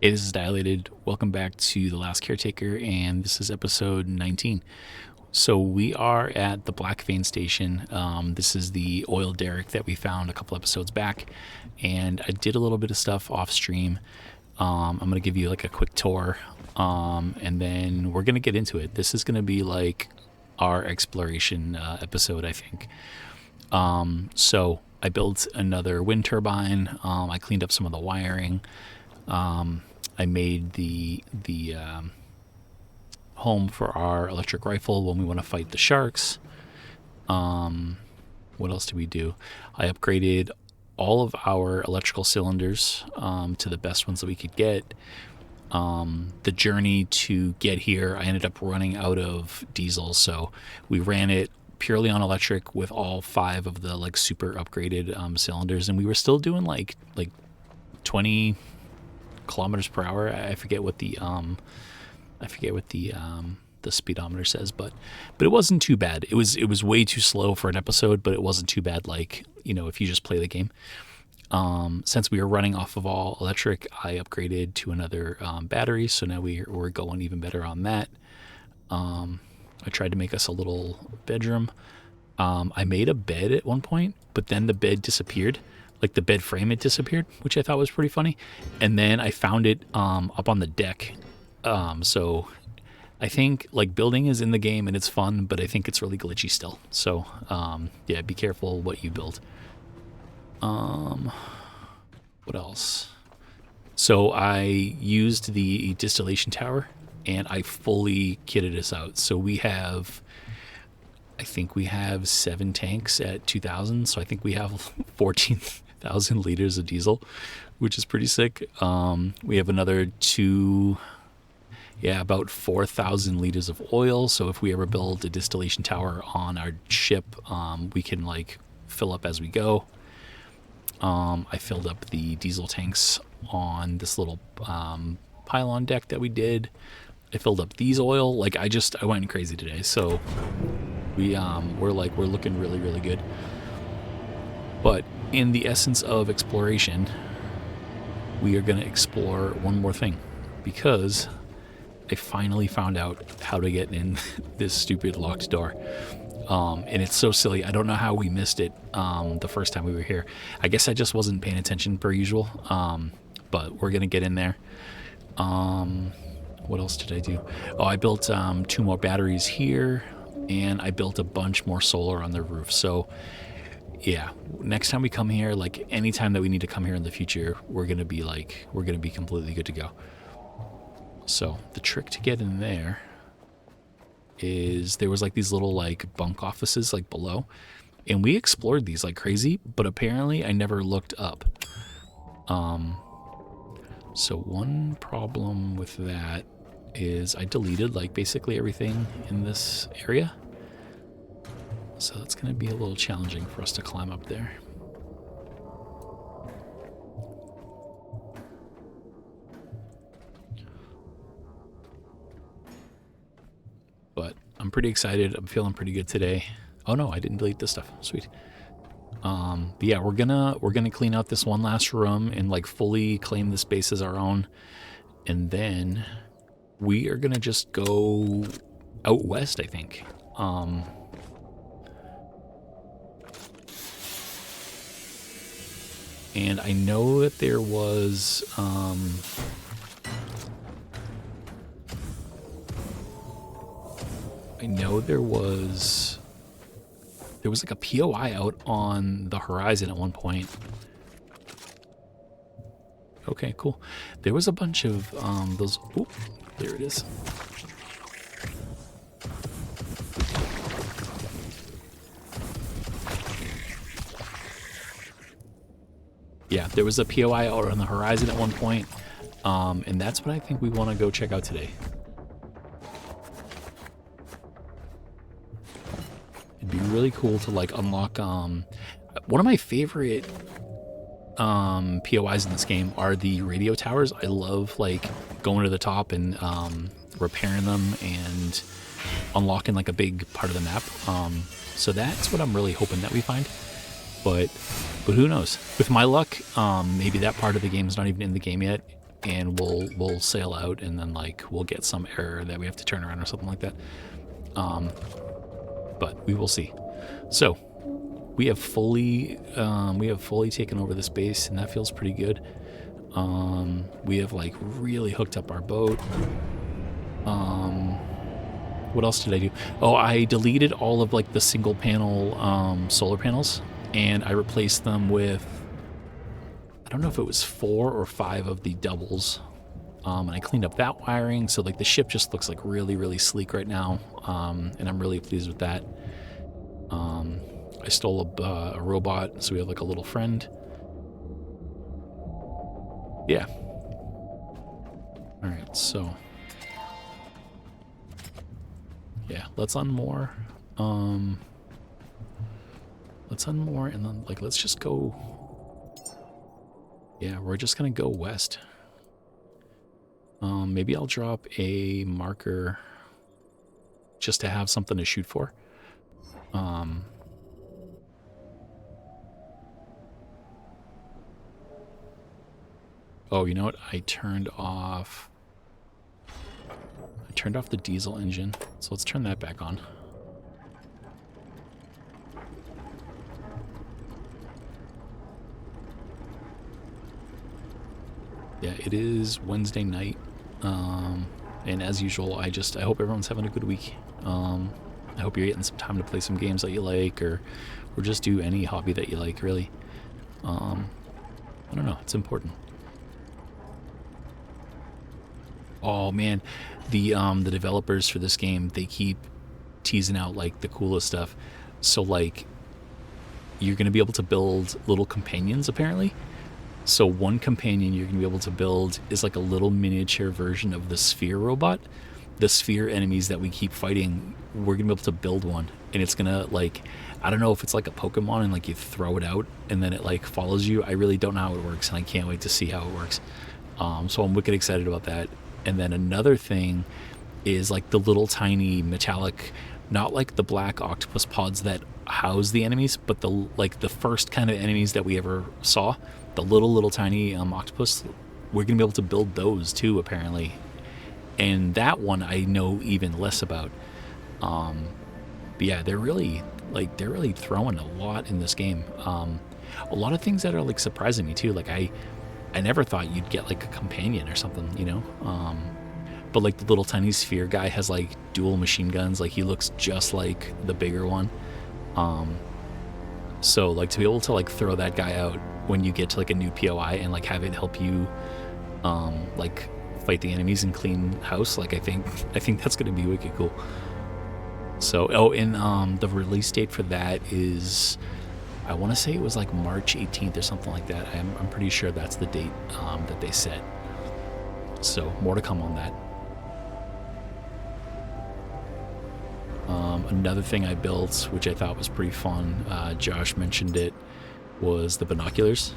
It is dilated. Welcome back to The Last Caretaker, and this is episode 19. So we are at the Black Vein Station. This is the oil derrick that we found a couple episodes back, and I did a little bit of stuff off stream. I'm going to give you like a quick tour, and then we're going to get into it. This is going to be like our exploration episode, I think. So I built another wind turbine. I cleaned up some of the wiring. I made the home for our electric rifle when we want to fight the sharks. What else did we do? I upgraded all of our electrical cylinders to the best ones that we could get. The journey to get here, I ended up running out of diesel, so we ran it purely on electric with all 5 of the like super upgraded cylinders, and we were still doing like 20 kilometers per hour. I forget what the the speedometer says, but it wasn't too bad. It was way too slow for an episode, but it wasn't too bad. Like, you know, if you just play the game. Since we were running off of all electric, I upgraded to another battery, so now we're going even better on that. I tried to make us a little bedroom. I made a bed at one point, but then the bed disappeared. Like the bed frame had disappeared, which I thought was pretty funny. And then I found it up on the deck. So I think like building is in the game and it's fun, but I think it's really glitchy still. So yeah, be careful what you build. What else? So I used the distillation tower and I fully kitted us out. So I think we have 7 tanks at 2,000. So I think we have 14,000 liters of diesel, which is pretty sick. We have another about 4,000 liters of oil. So if we ever build a distillation tower on our ship, we can like fill up as we go. I filled up the diesel tanks on this little pylon deck that we did. I filled up these oil. Like I went crazy today. So we're looking really, really good. But in the essence of exploration, we are going to explore one more thing, because I finally found out how to get in this stupid locked door. And it's so silly. I don't know how we missed it the first time we were here. I guess I just wasn't paying attention per usual. But we're going to get in there. What else did I do? Oh, I built 2 more batteries here, and I built a bunch more solar on the roof. So yeah, next time we come here, like anytime that we need to come here in the future, we're going to be completely good to go. So the trick to get in there is there was like these little like bunk offices like below, and we explored these like crazy, but apparently I never looked up. So one problem with that is I deleted like basically everything in this area. So that's going to be a little challenging for us to climb up there. But I'm pretty excited. I'm feeling pretty good today. Oh no, I didn't delete this stuff. Sweet. But yeah, we're gonna clean out this one last room and like fully claim the space as our own, and then we are gonna just go out west, I think. And I know that there was there was like a POI out on the horizon at one point. Okay, cool. There was a bunch of those. Oop, there it is. Yeah, there was a POI out on the horizon at one point, and that's what I think we want to go check out today. It'd be really cool to like unlock. One of my favorite POIs in this game are the radio towers. I love like going to the top and repairing them and unlocking like a big part of the map. So that's what I'm really hoping that we find. But who knows? With my luck, maybe that part of the game is not even in the game yet. and we'll sail out, and then like we'll get some error that we have to turn around or something like that. But we will see. So we have fully taken over this base, and that feels pretty good. We have like really hooked up our boat. What else did I do? Oh, I deleted all of like the single panel solar panels, and I replaced them with, I don't know if it was 4 or 5 of the doubles. And I cleaned up that wiring, so like the ship just looks like really, really sleek right now. And I'm really pleased with that. I stole a robot, so we have like a little friend. Yeah. All right, so yeah, let's unmoor. Let's unmoor, and then like let's just go. Yeah, we're just gonna go west. Maybe I'll drop a marker just to have something to shoot for. Oh, you know what? I turned off the diesel engine, so let's turn that back on. Yeah, it is Wednesday night, and as usual, I hope everyone's having a good week. I hope you're getting some time to play some games that you like, or just do any hobby that you like, really. I don't know, it's important. Oh man, the developers for this game, they keep teasing out like the coolest stuff. So like, you're gonna be able to build little companions apparently. So one companion you're gonna be able to build is like a little miniature version of the sphere robot. The sphere enemies that we keep fighting, we're gonna be able to build one, and it's gonna like, I don't know if it's like a Pokemon and like you throw it out and then it like follows you. I really don't know how it works, and I can't wait to see how it works. So I'm wicked excited about that. And then another thing is like the little tiny metallic, not like the black octopus pods that house the enemies, but the first kind of enemies that we ever saw, the little tiny octopus. We're gonna be able to build those too, apparently. And that one I know even less about. But yeah, they're really throwing a lot in this game. A lot of things that are like surprising me too. Like I never thought you'd get like a companion or something, you know. But like the little tiny sphere guy has like dual machine guns. Like he looks just like the bigger one. So like to be able to like throw that guy out when you get to like a new POI and like have it help you like fight the enemies and clean house, like I think that's gonna be wicked cool. So and the release date for that is, I want to say it was like March 18th or something like that. I'm pretty sure that's the date that they set. So more to come on that. Another thing I built, which I thought was pretty fun, Josh mentioned it, was the binoculars.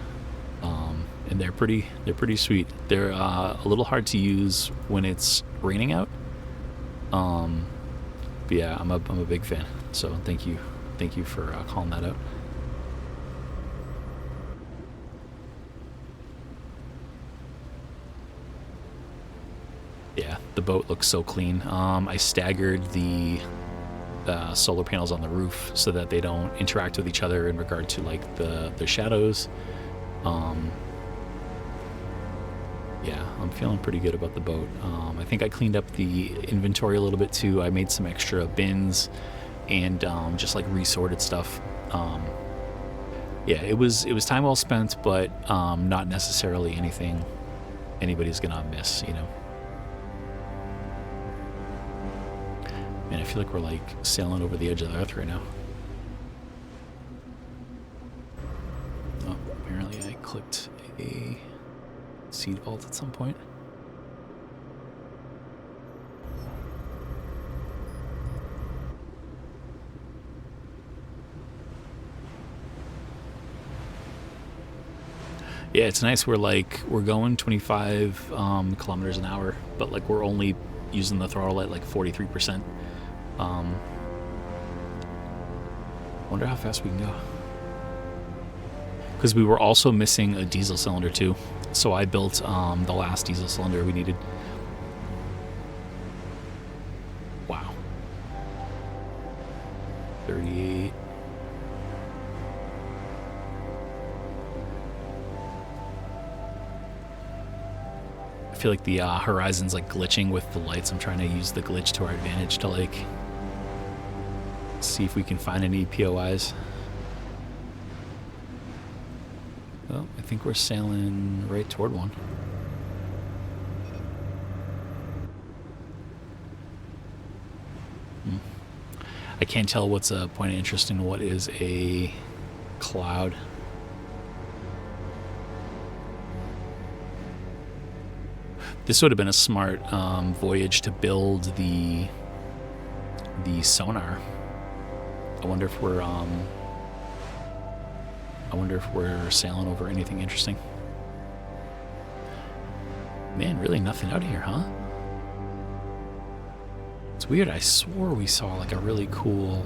And they're pretty sweet. They're a little hard to use when it's raining out. But yeah, I'm a big fan. So thank you for calling that out. Yeah, the boat looks so clean. I staggered the solar panels on the roof so that they don't interact with each other in regard to like the shadows. Yeah, I'm feeling pretty good about the boat. I think I cleaned up the inventory a little bit too. I made some extra bins and just like resorted stuff. Yeah, it was time well spent, but not necessarily anything anybody's gonna miss, you know. Man, I feel like we're like sailing over the edge of the earth right now. Oh, apparently I clicked a seed vault at some point. Yeah, it's nice. We're going 25 kilometers an hour, but like we're only using the throttle at like 43%. Wonder how fast we can go. because we were also missing a diesel cylinder too. So I built the last diesel cylinder we needed. Wow. 38. I feel like the horizon's like glitching with the lights. I'm trying to use the glitch to our advantage to like see if we can find any POIs. Well, I think we're sailing right toward one. I can't tell what's a point of interest and what is a cloud. This would have been a smart voyage to build the sonar. I wonder if we're sailing over anything interesting. Man, really nothing out here, huh? It's weird. I swore we saw like a really cool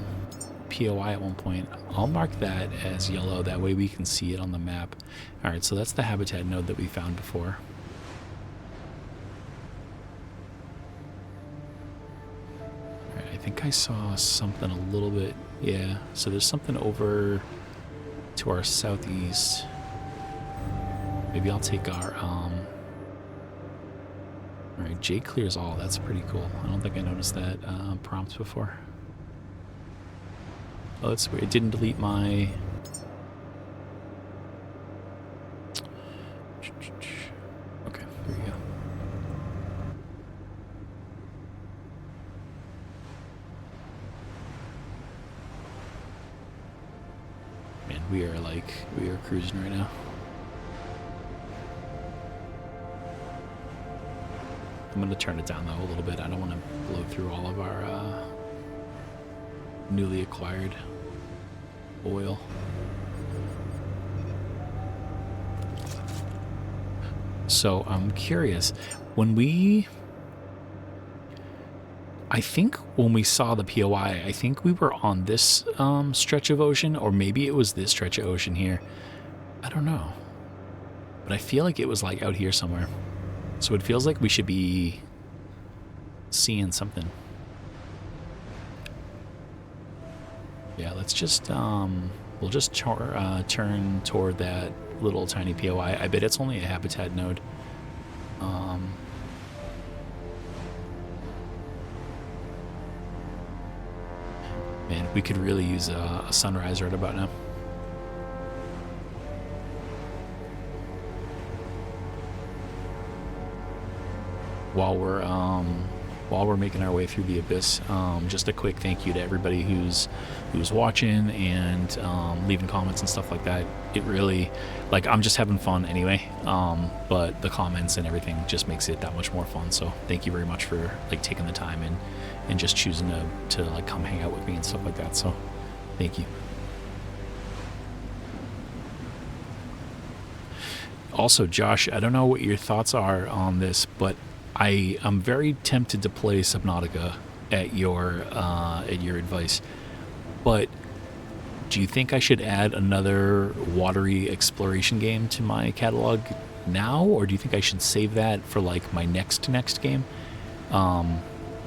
POI at one point. I'll mark that as yellow. That way we can see it on the map. All right, so that's the habitat node that we found before. All right, I think I saw something a little bit. Yeah, so there's something over to our southeast. Maybe I'll take our alright, J clears all. That's pretty cool. I don't think I noticed that prompt before. Oh, that's weird. It didn't delete my... Okay, there you go. Man, we are cruising right now. I'm going to turn it down, though, a little bit. I don't want to blow through all of our newly acquired oil. So I'm curious. I think when we saw the POI, I think we were on this stretch of ocean, or maybe it was this stretch of ocean here. I don't know. But I feel like it was like out here somewhere. So it feels like we should be seeing something. Yeah, let's just, we'll just turn toward that little tiny POI. I bet it's only a habitat node. Man, we could really use a sunrise right about now. While we're making our way through the abyss, just a quick thank you to everybody who's watching and leaving comments and stuff like that. It really, like, I'm just having fun anyway, but the comments and everything just makes it that much more fun. So thank you very much for like taking the time and just choosing to like come hang out with me and stuff like that. So thank you. Also, Josh, I don't know what your thoughts are on this, but I am very tempted to play Subnautica at your advice, but do you think I should add another watery exploration game to my catalog now, or do you think I should save that for like my next game? I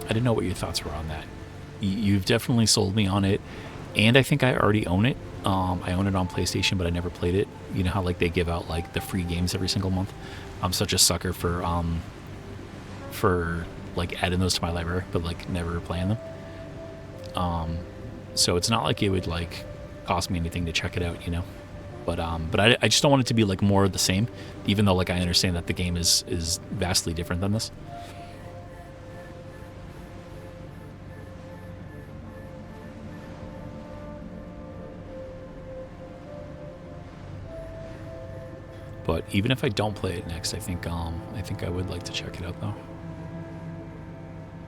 didn't know what your thoughts were on that. You've definitely sold me on it, and I think I already own it. I own it on PlayStation, but I never played it. You know how like they give out like the free games every single month? I'm such a sucker for like adding those to my library, but like never playing them. So it's not like it would like cost me anything to check it out, you know. But I just don't want it to be like more of the same, even though like I understand that the game is vastly different than this. But even if I don't play it next, I think I would like to check it out though.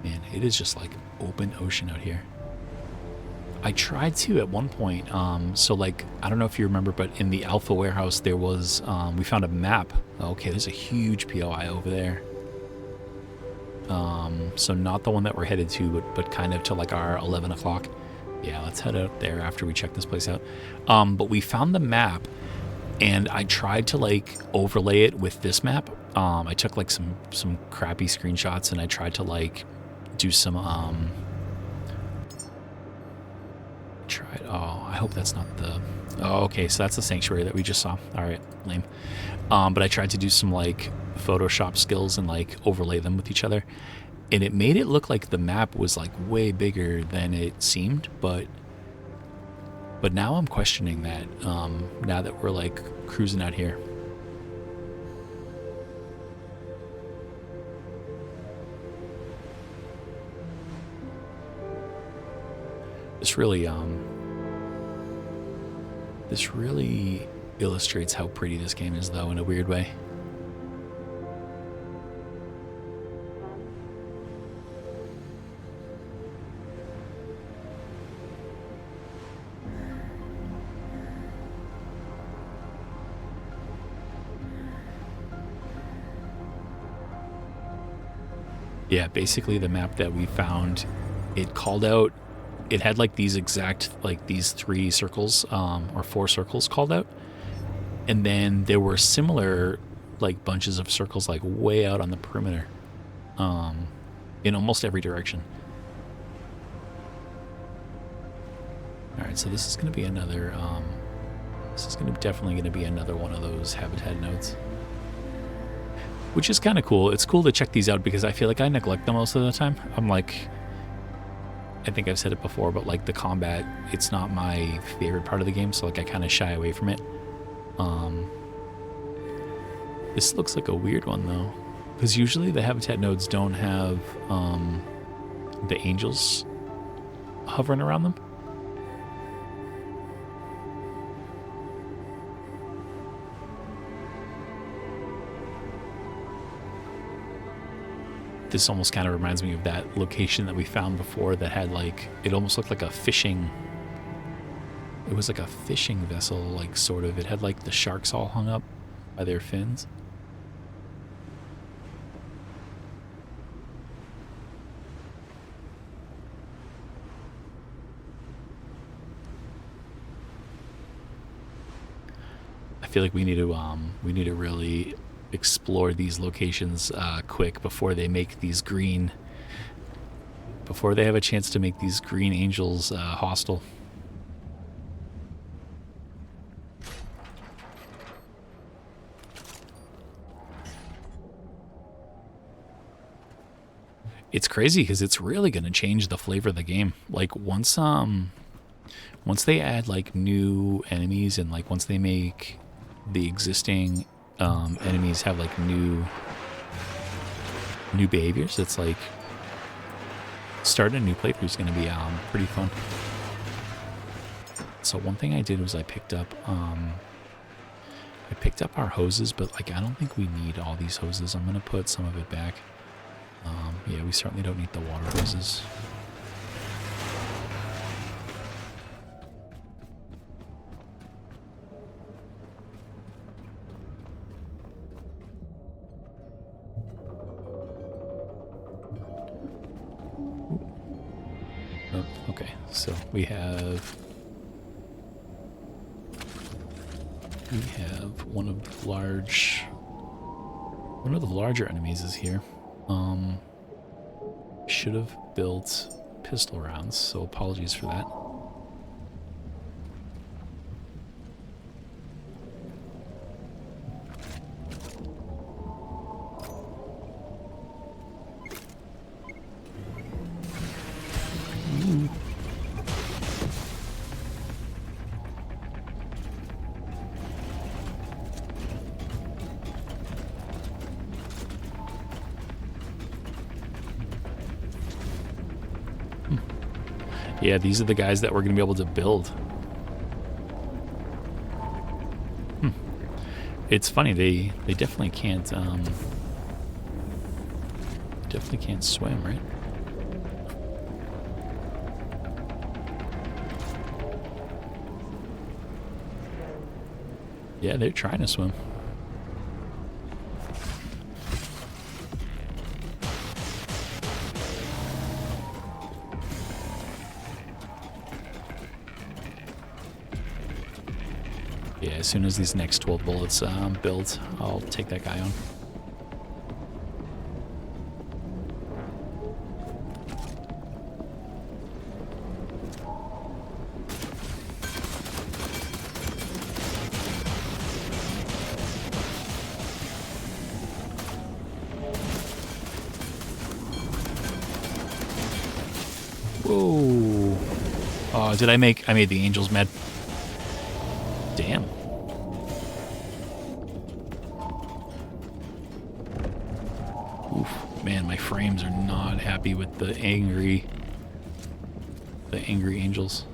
Man, it is just like open ocean out here. I tried to at one point, so like, I don't know if you remember, but in the Alpha warehouse there was, we found a map. Okay, there's a huge POI over there. So not the one that we're headed to, but kind of to like our 11 o'clock. Yeah, let's head out there after we check this place out. But we found the map, And I tried to like overlay it with this map. I took like some crappy screenshots and I tried to like do some oh, I hope that's not the, oh, okay, so that's the sanctuary that we just saw. All right, lame. But I tried to do some like Photoshop skills and like overlay them with each other, and it made it look like the map was like way bigger than it seemed. But now I'm questioning that. Now that we're like cruising out here. This really illustrates how pretty this game is, though, in a weird way. Yeah, basically the map that we found, it called out, it had like these exact, like these 3 circles, or 4 circles called out. And then there were similar like bunches of circles like way out on the perimeter, in almost every direction. All right, so this is going to be another, definitely going to be another one of those habitat nodes. Which is kind of cool. It's cool to check these out because I feel like I neglect them most of the time. I'm like, I think I've said it before, but like the combat, it's not my favorite part of the game, so like I kind of shy away from it. This looks like a weird one though, because usually the habitat nodes don't have the angels hovering around them. This almost kind of reminds me of that location that we found before that had like, it almost looked like a fishing, it was like a fishing vessel, like sort of. It had like the sharks all hung up by their fins. I feel like we need to really explore these locations quick before they make these green, before they have a chance to make these green angels hostile. It's crazy because it's really going to change the flavor of the game. Like once they add like new enemies and like once they make the existing enemies have like new behaviors, it's like starting a new playthrough is going to be pretty fun. So one thing I did was I picked up our hoses, but like I don't think we need all these hoses. I'm going to put some of it back. Yeah, we certainly don't need the water hoses. Oh, okay, so we have one of the larger enemies is here. Should have built pistol rounds, so apologies for that. Yeah, these are the guys that we're going to be able to build. It's funny, they definitely can't swim, right? Yeah, they're trying to swim. Yeah, as soon as these next 12 bullets build, I'll take that guy on. Whoa. Oh, I made the angels mad. Damn. Oof. Man, my frames are not happy with the angry angels.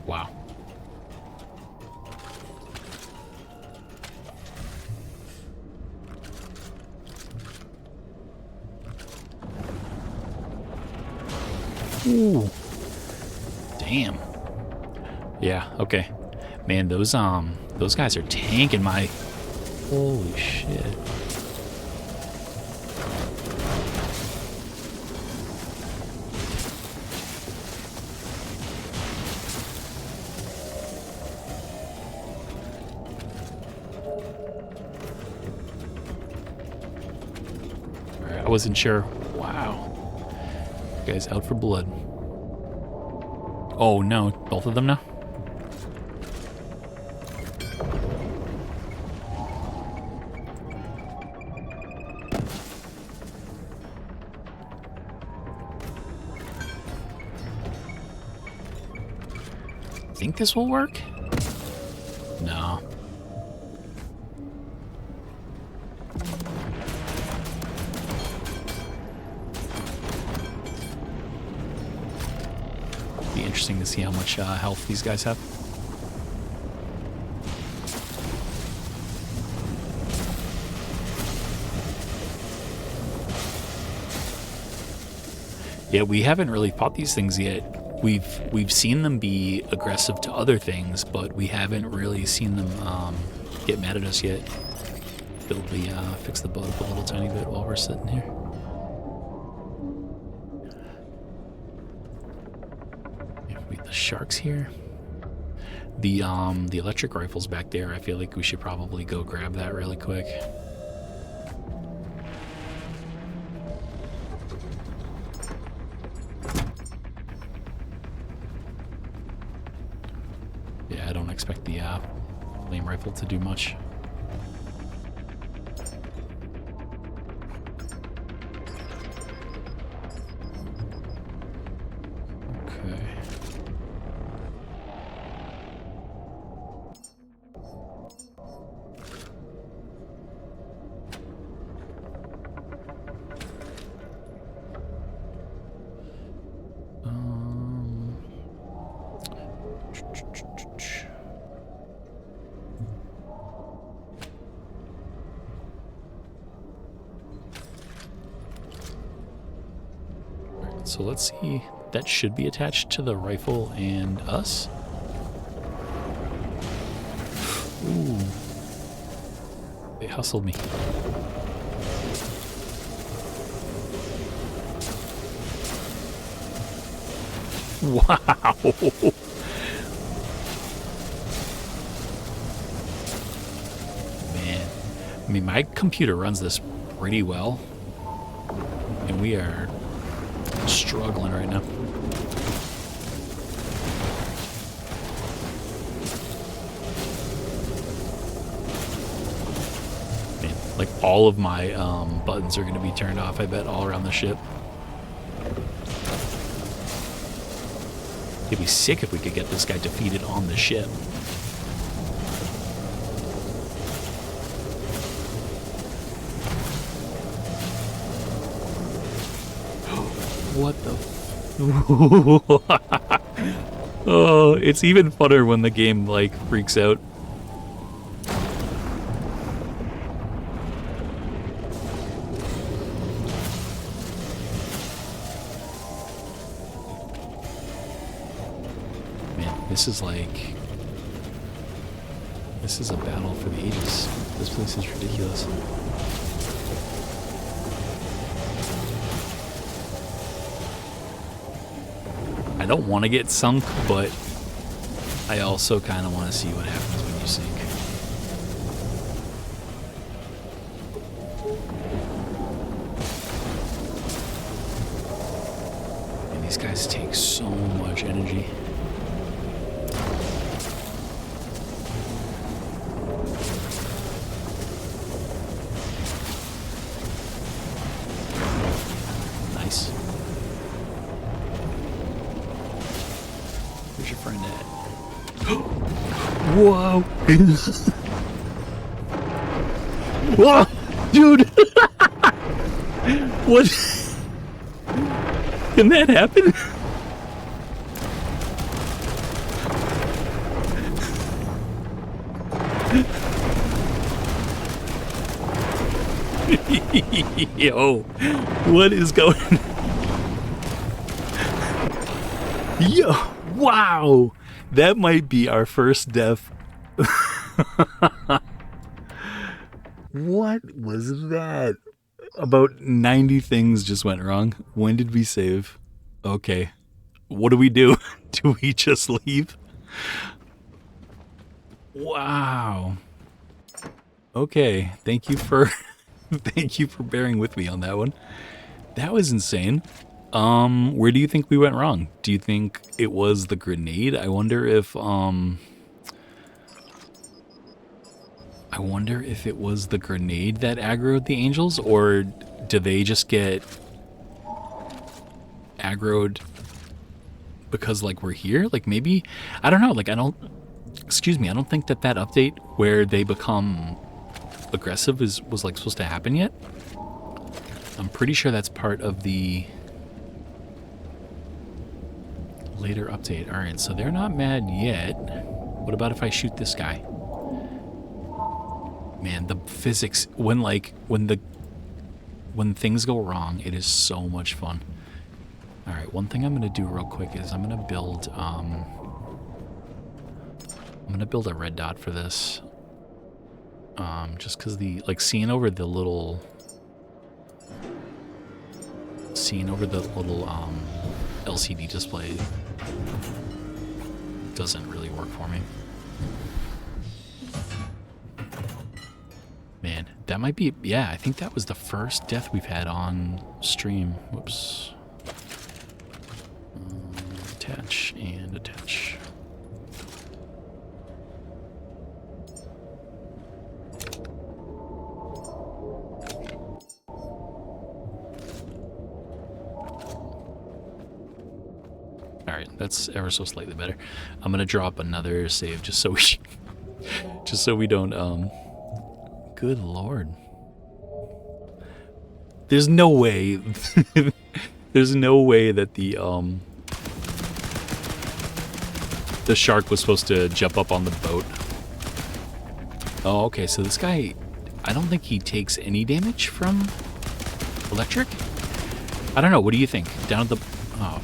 Wow. Ooh. Damn. Yeah, okay. Man, those guys are tanking my... Holy shit. I wasn't sure. Wow. You guys out for blood. Oh no, both of them now? Think this will work? No. Be interesting to see how much health these guys have. Yeah, we haven't really fought these things yet. We've seen them be aggressive to other things, but we haven't really seen them get mad at us yet. Fix the boat up a little tiny bit while we're sitting here. The sharks here. The electric rifle's back there. I feel like we should probably go grab that really quick. Yeah, I don't expect the flame rifle to do much. So let's see. That should be attached to the rifle and us. Ooh. They hustled me. Wow. Man. I mean, my computer runs this pretty well. And we are struggling right now. Man, like all of my buttons are going to be turned off, I bet, all around the ship. It'd be sick if we could get this guy defeated on the ship. What the Oh, it's even funner when the game, like, freaks out. This is like... This is a battle for the ages. This place is ridiculous. I don't want to get sunk, but I also kind of want to see what happens when you sink. And these guys take so much energy. Nice. Where's your friend at? Whoa! Whoa! Dude! What? Can that happen? Yo, what is going on? Yo, wow! That might be our first death. What was that? About 90 things just went wrong. When did we save? Okay. What do we do? Do we just leave? Wow. Okay. Thank you for thank you for bearing with me on that one. That was insane. Where do you think we went wrong? Do you think it was the grenade? I wonder if it was the grenade that aggroed the angels, or do they just get aggroed because, like, we're here? Like, maybe, I don't know, like, I don't think that update where they become aggressive was like supposed to happen yet. I'm pretty sure that's part of the later update. Alright, so they're not mad yet. What about if I shoot this guy? Man, the physics, when things go wrong, it is so much fun. Alright, one thing I'm gonna do real quick is I'm gonna build a red dot for this. Just cause seeing over the little LCD display doesn't really work for me. Man, that might be, yeah, I think that was the first death we've had on stream. Whoops. Attach and attach. Alright, that's ever so slightly better. I'm gonna drop another save just so we don't, good lord. There's no way there's no way that the shark was supposed to jump up on the boat. Oh, okay, so this guy, I don't think he takes any damage from electric? I don't know, what do you think? Down at the, oh.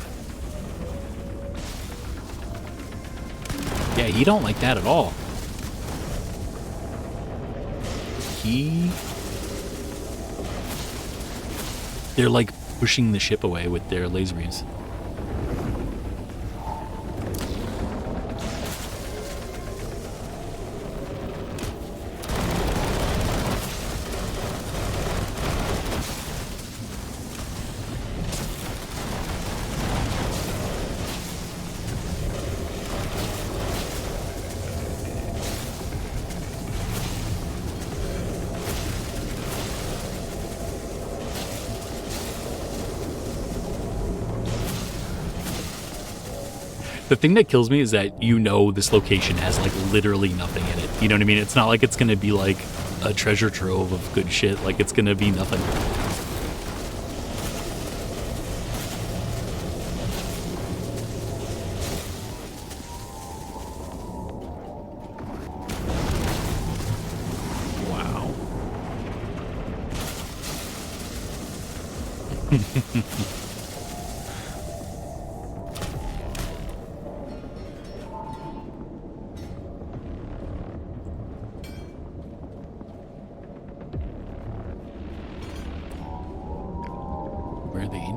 Yeah, he don't like that at all. They're like pushing the ship away with their laser beams. The thing that kills me is that this location has like literally nothing in it. You know what I mean? It's not like it's gonna be like a treasure trove of good shit. Like it's gonna be nothing. Wow.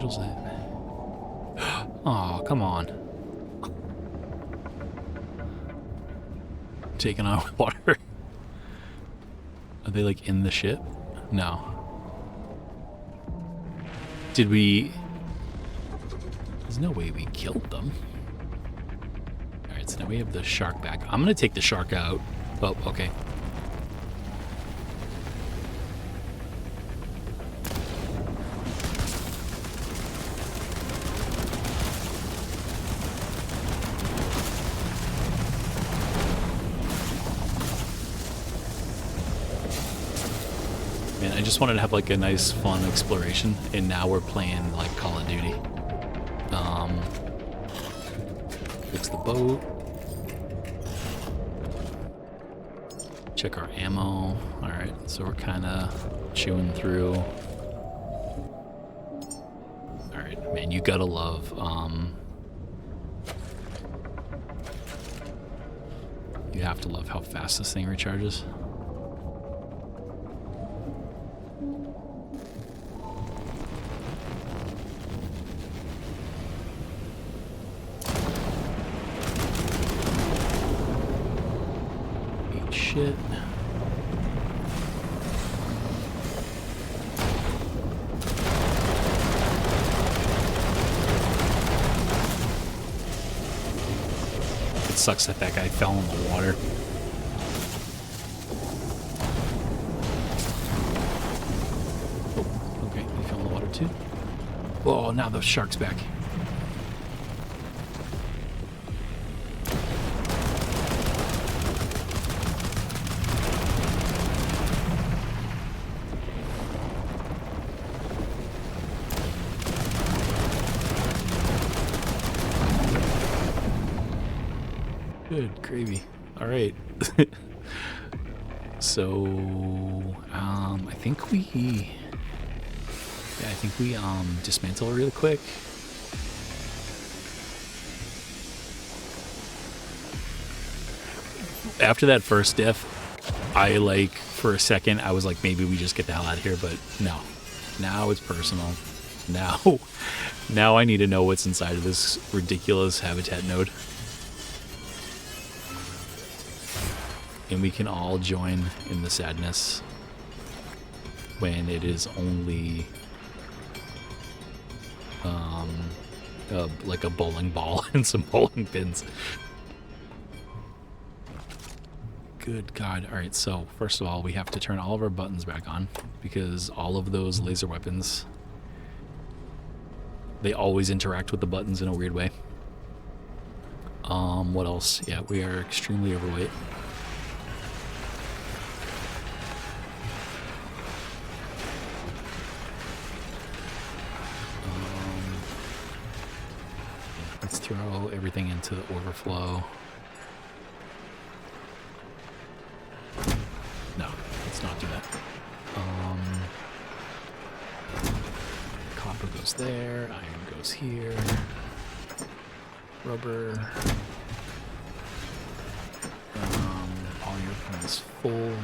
angels at? Oh, come on. Taking on water. Are they like in the ship? No. Did we... There's no way we killed them. Alright, so now we have the shark back. I'm gonna take the shark out. Oh, okay. Man, I just wanted to have like a nice fun exploration, and now we're playing like Call of Duty. Fix the boat. Check our ammo. Alright, so we're kind of chewing through. Alright, man, you gotta love, you have to love how fast this thing recharges. Shit. It sucks that that guy fell in the water. Oh, okay, he fell in the water too. Oh, now the shark's back. Good gravy. All right. So, I think we dismantle really quick. After that first diff, I like for a second I was like maybe we just get the hell out of here, but no. Now it's personal. Now I need to know what's inside of this ridiculous habitat node. And we can all join in the sadness when it is only like a bowling ball and some bowling pins. Good God. All right, so first of all, we have to turn all of our buttons back on because all of those laser weapons, they always interact with the buttons in a weird way. What else? Yeah, we are extremely overweight. Let's throw everything into the overflow. No, let's not do that. Copper goes there, iron goes here, rubber. Polyurethane is full.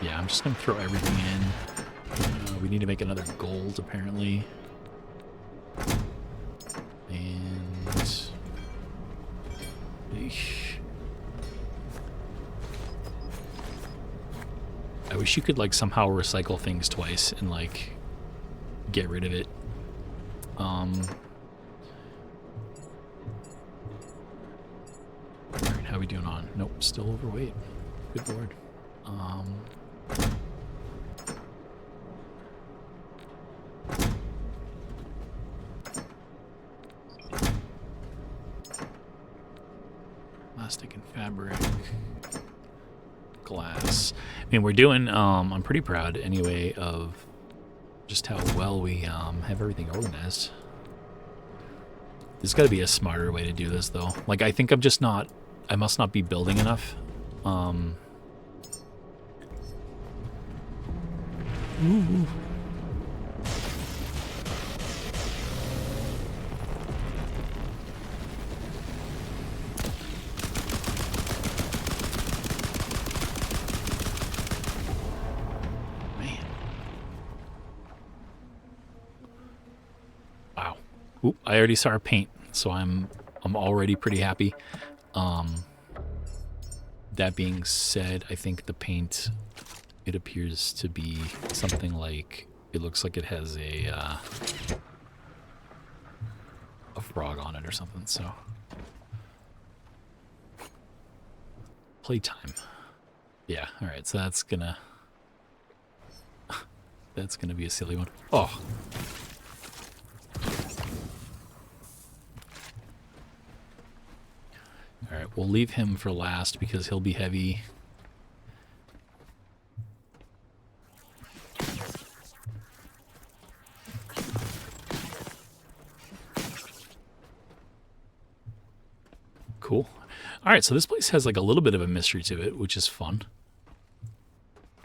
Yeah, I'm just gonna throw everything in. We need to make another gold, apparently. And... Eesh. I wish you could, like, somehow recycle things twice and, like, get rid of it. Alright, how we doing on? Nope, still overweight. Good lord. Plastic and fabric. Glass. I mean, we're doing, I'm pretty proud anyway of just how well we have everything organized. There's got to be a smarter way to do this, though. Like, I think I'm just not, I must not be building enough. Ooh. Oop, I already saw our paint, so I'm already pretty happy. That being said, I think the paint, it appears to be something like, it looks like it has a frog on it or something, so. Playtime. Yeah, alright, so that's gonna be a silly one. Oh. Alright, we'll leave him for last because he'll be heavy. Cool. Alright, so this place has like a little bit of a mystery to it, which is fun.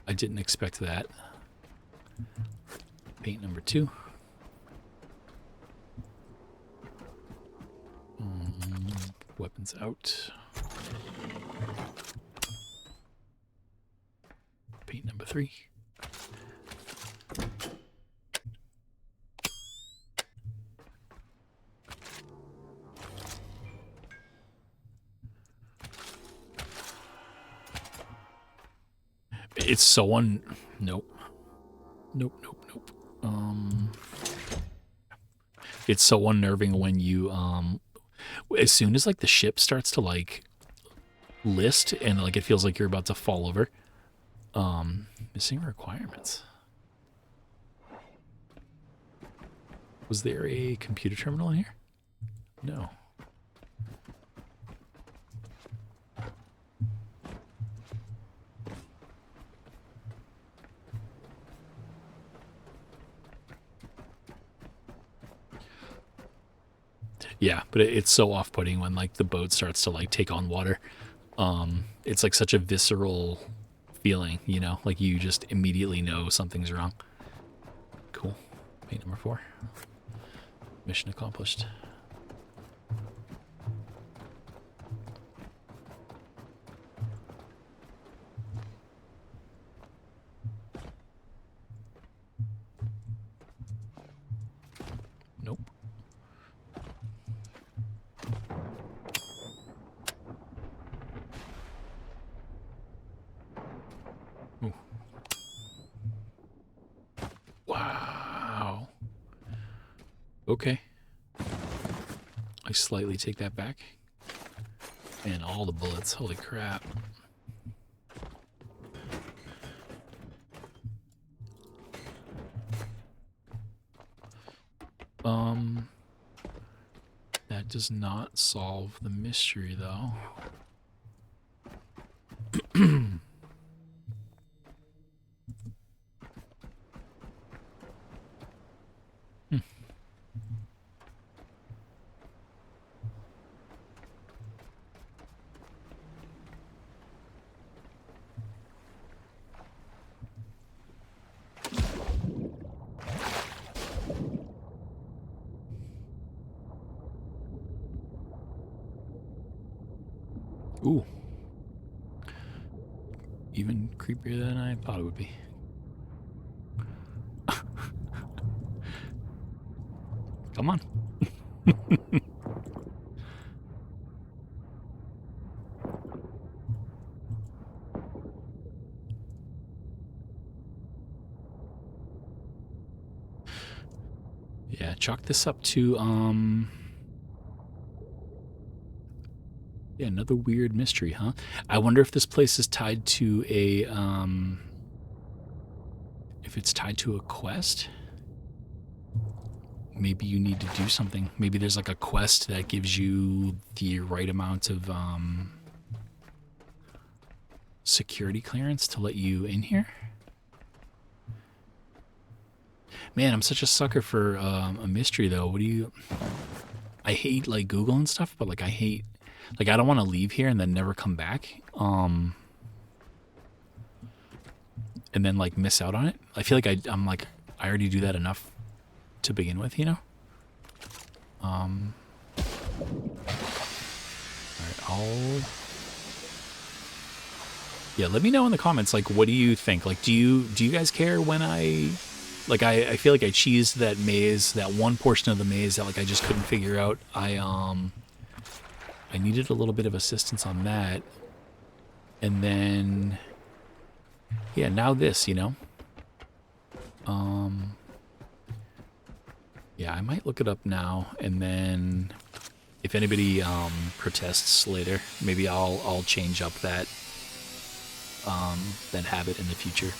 I didn't expect that. Paint number 2. Weapons out. Paint number 3. It's so nope. Nope. It's so unnerving when you as soon as like the ship starts to like list and like it feels like you're about to fall over. Missing requirements. Was there a computer terminal here? No. Yeah, but it's so off-putting when like the boat starts to like take on water. It's like such a visceral feeling, you know, like you just immediately know something's wrong. Cool. Paint number 4. Mission accomplished. Nope. Ooh. Wow. Okay. I slightly take that back. And all the bullets. Holy crap. That does not solve the mystery, though. Ooh. Even creepier than I thought it would be. Come on. Yeah, chalk this up to yeah, another weird mystery, huh? I wonder if this place is tied to a if it's tied to a quest. Maybe you need to do something. Maybe there's like a quest that gives you the right amount of security clearance to let you in here. Man, I'm such a sucker for a mystery, though. What do you... I hate, like, Google and stuff, but, like, I hate... Like, I don't want to leave here and then never come back. And then, like, miss out on it. I feel like I'm, like, I already do that enough to begin with, you know? Alright, Yeah, let me know in the comments, like, what do you think? Like, do you guys care when I Like I feel like I cheesed that maze, that one portion of the maze that like I just couldn't figure out. I needed a little bit of assistance on that. And then yeah, now this, you know. Yeah, I might look it up now, and then if anybody protests later, maybe I'll change up that that habit in the future.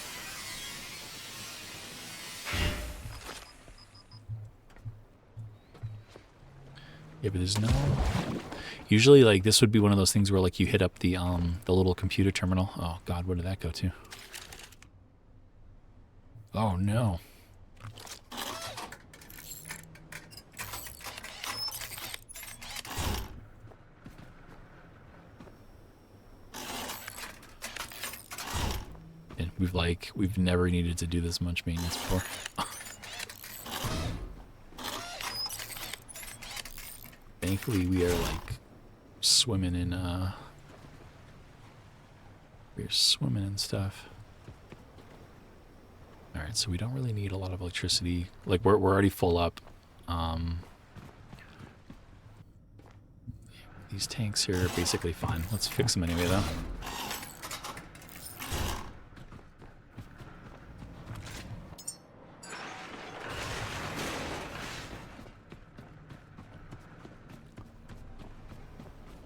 Yeah, but there's no. Usually, like this would be one of those things where like you hit up the little computer terminal. Oh God, where did that go to? Oh no. And we've never needed to do this much maintenance before. Thankfully, we are like swimming in we're swimming in stuff. All right, so we don't really need a lot of electricity. Like we're already full up. These tanks are basically fine. Let's fix them anyway, though.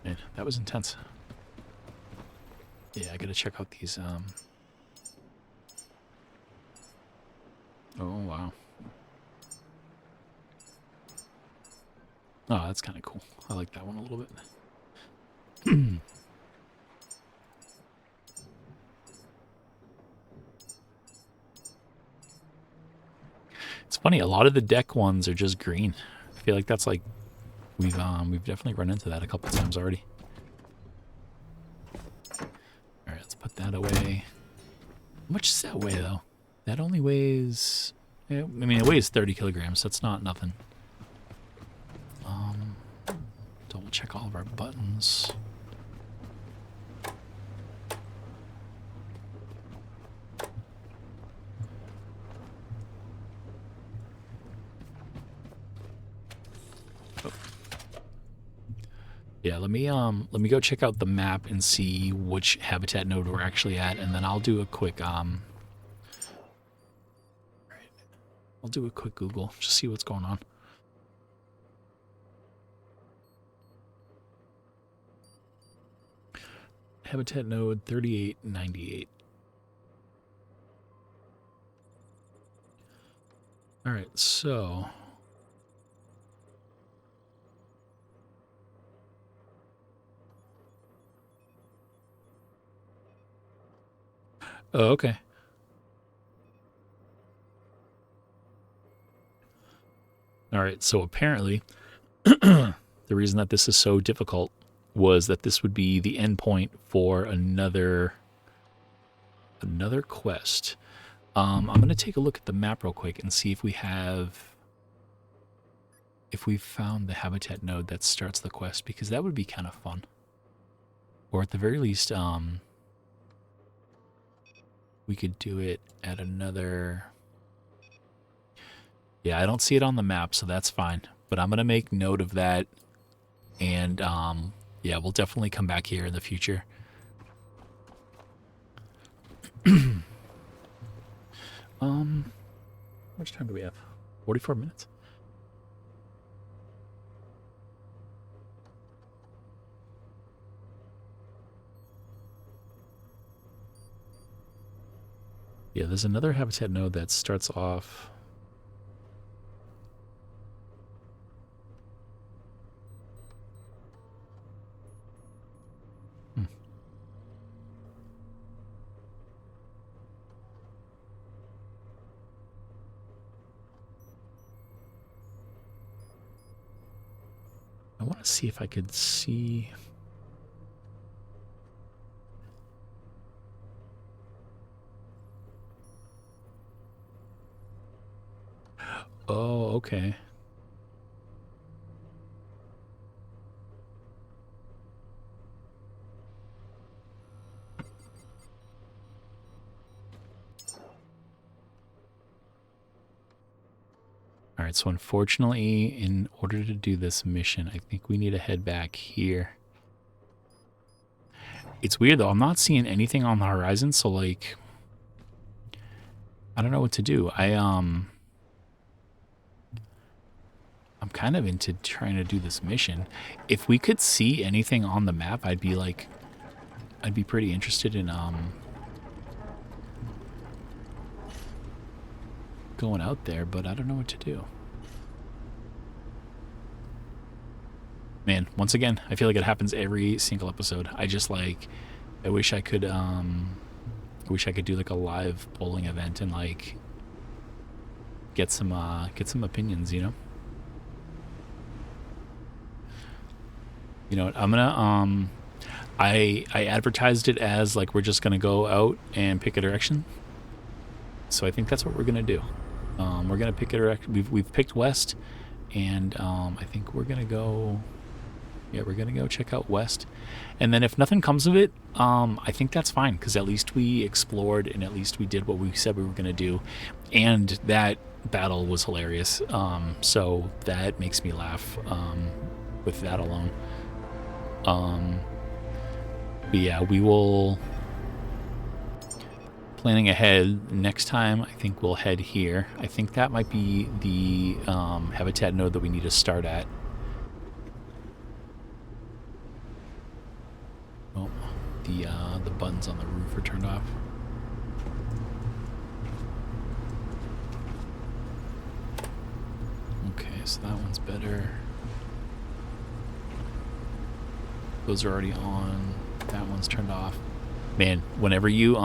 Man, that was intense. Yeah, I gotta check out these. Oh wow. Oh, that's kind of cool. I like that one a little bit. It's funny. A lot of the deck ones are just green. I feel like that's like we've definitely run into that a couple times already. All right, let's put that away. How much does that weigh though? That only weighs. I mean, it weighs 30 kilograms. That's not nothing. Double check all of our buttons. Oh. Yeah, let me go check out the map and see which habitat node we're actually at, and then I'll do a quick I'll do a quick Google, just see what's going on. Habitat node 3898. All right, so oh, okay. All right, so apparently the reason that this is so difficult was that this would be the endpoint for another quest. I'm going to take a look at the map real quick and see if we found the habitat node that starts the quest, because that would be kind of fun. Or at the very least, we could do it at another. Yeah, I don't see it on the map, so that's fine. But I'm going to make note of that. And, yeah, we'll definitely come back here in the future. How much time do we have? 44 minutes? Yeah, there's another habitat node that starts off. I want to see if I could see. Oh, okay. right, so unfortunately, in order to do this mission, I think we need to head back here. It's weird, though. I'm not seeing anything on the horizon, so, like, I don't know what to do. I'm kind of into trying to do this mission. If we could see anything on the map, I'd be pretty interested in, going out there, but I don't know what to do. Man, once again, I feel like it happens every single episode. I just like, I wish I could do like a live polling event and like get some opinions, you know? You know what, I'm gonna, I advertised it as like, we're just gonna go out and pick a direction. So I think that's what we're gonna do. We're gonna pick a direction. We've picked west, and I think we're gonna go. Yeah, we're gonna go check out west, and then if nothing comes of it, I think that's fine because at least we explored and at least we did what we said we were gonna do, and that battle was hilarious. So that makes me laugh with that alone. But yeah, we will. Planning ahead, next time I think we'll head here. I think that might be the habitat node that we need to start at. Oh, the buttons on the roof are turned off. Okay, so that one's better. Those are already on. That one's turned off. Man, whenever you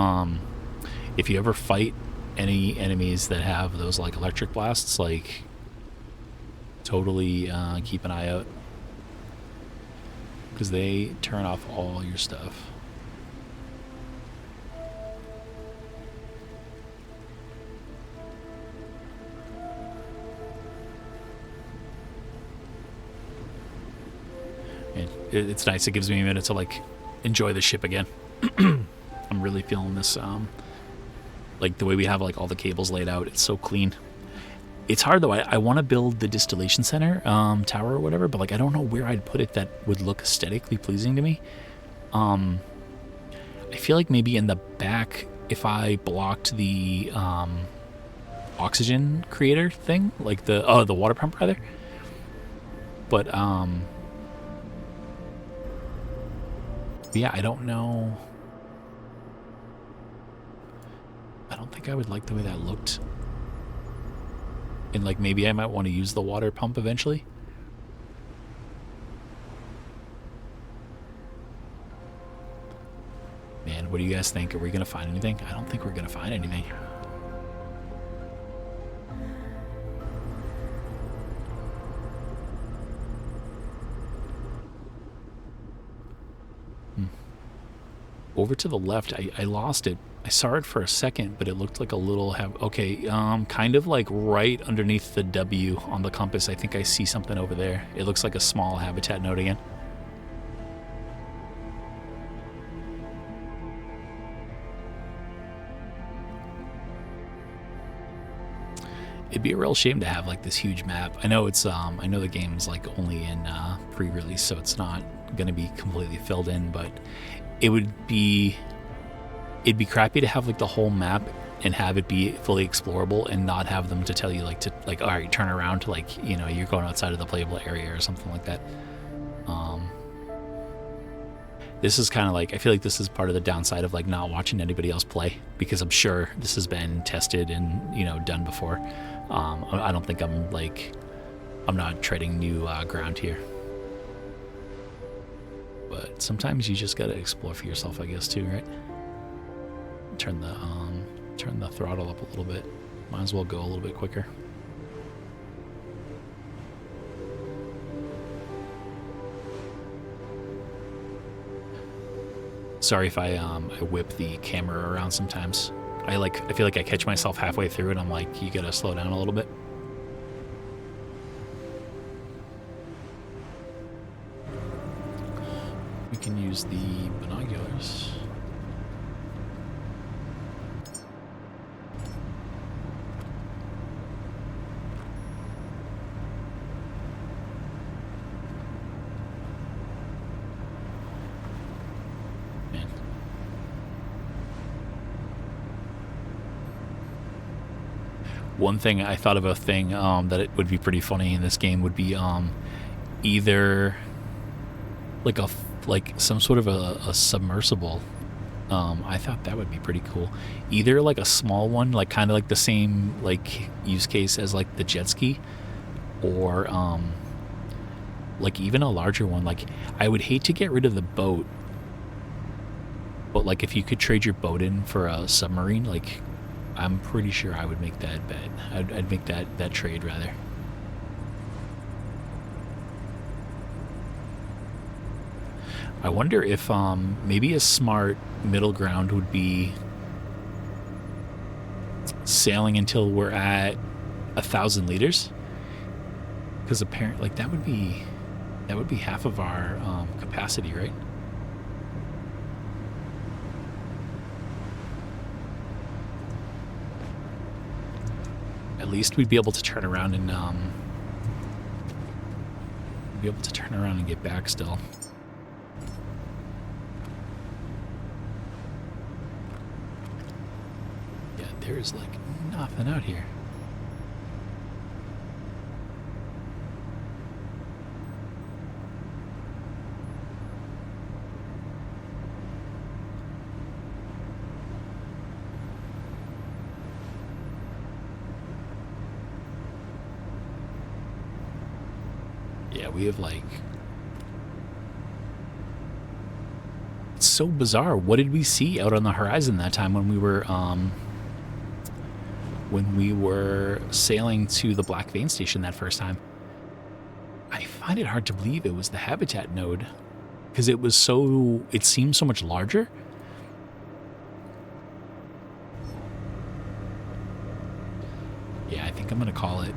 if you ever fight any enemies that have those like electric blasts, like totally keep an eye out because they turn off all your stuff. And it's nice. It gives me a minute to like enjoy the ship again. I'm really feeling this. Like the way we have like all the cables laid out, it's so clean. It's hard though. I want to build the distillation center tower or whatever, but like I don't know where I'd put it that would look aesthetically pleasing to me. I feel like maybe in the back, if I blocked the oxygen creator thing, like the water pump rather. But yeah, I don't know. I don't think I would like the way that looked. And like maybe I might want to use the water pump eventually. Man, what do you guys think? Are we going to find anything? I don't think we're going to find anything. Over to the left, I lost it. I saw it for a second, but it looked like a little... Okay, kind of like right underneath the W on the compass. I think I see something over there. It looks like a small habitat node again. It'd be a real shame to have like this huge map. I know it's I know the game's like only in pre-release, so it's not going to be completely filled in, but it'd be crappy to have like the whole map and have it be fully explorable and not have them to tell you like all right, turn around to like, you know, you're going outside of the playable area or something like that. This is kind of like, I feel like this is part of the downside of like not watching anybody else play, because I'm sure this has been tested and, you know, done before. I don't think I'm not treading new ground here. But sometimes you just gotta explore for yourself, I guess, too, right? Turn the throttle up a little bit. Might as well go a little bit quicker. Sorry if I whip the camera around sometimes. I feel like I catch myself halfway through and I'm like, you gotta slow down a little bit. We can use the binoculars. One thing I thought of a thing that it would be pretty funny in this game would be either like like some sort of a submersible. I thought that would be pretty cool. Either like a small one, like kind of like the same like use case as like the jet ski, or like even a larger one. Like I would hate to get rid of the boat, but like if you could trade your boat in for a submarine, like I'm pretty sure I would make that bet. I'd make that trade rather. I wonder if maybe a smart middle ground would be sailing until we're at 1,000 liters, because apparently, like that would be half of our capacity, right? At least we'd be able to turn around and get back still. Yeah, there's like nothing out here. Yeah, we have like... It's so bizarre. What did we see out on the horizon that time when we were sailing to the Black Vein Station that first time? I find it hard to believe it was the habitat node, because it seemed so much larger. Yeah, I think I'm gonna call it.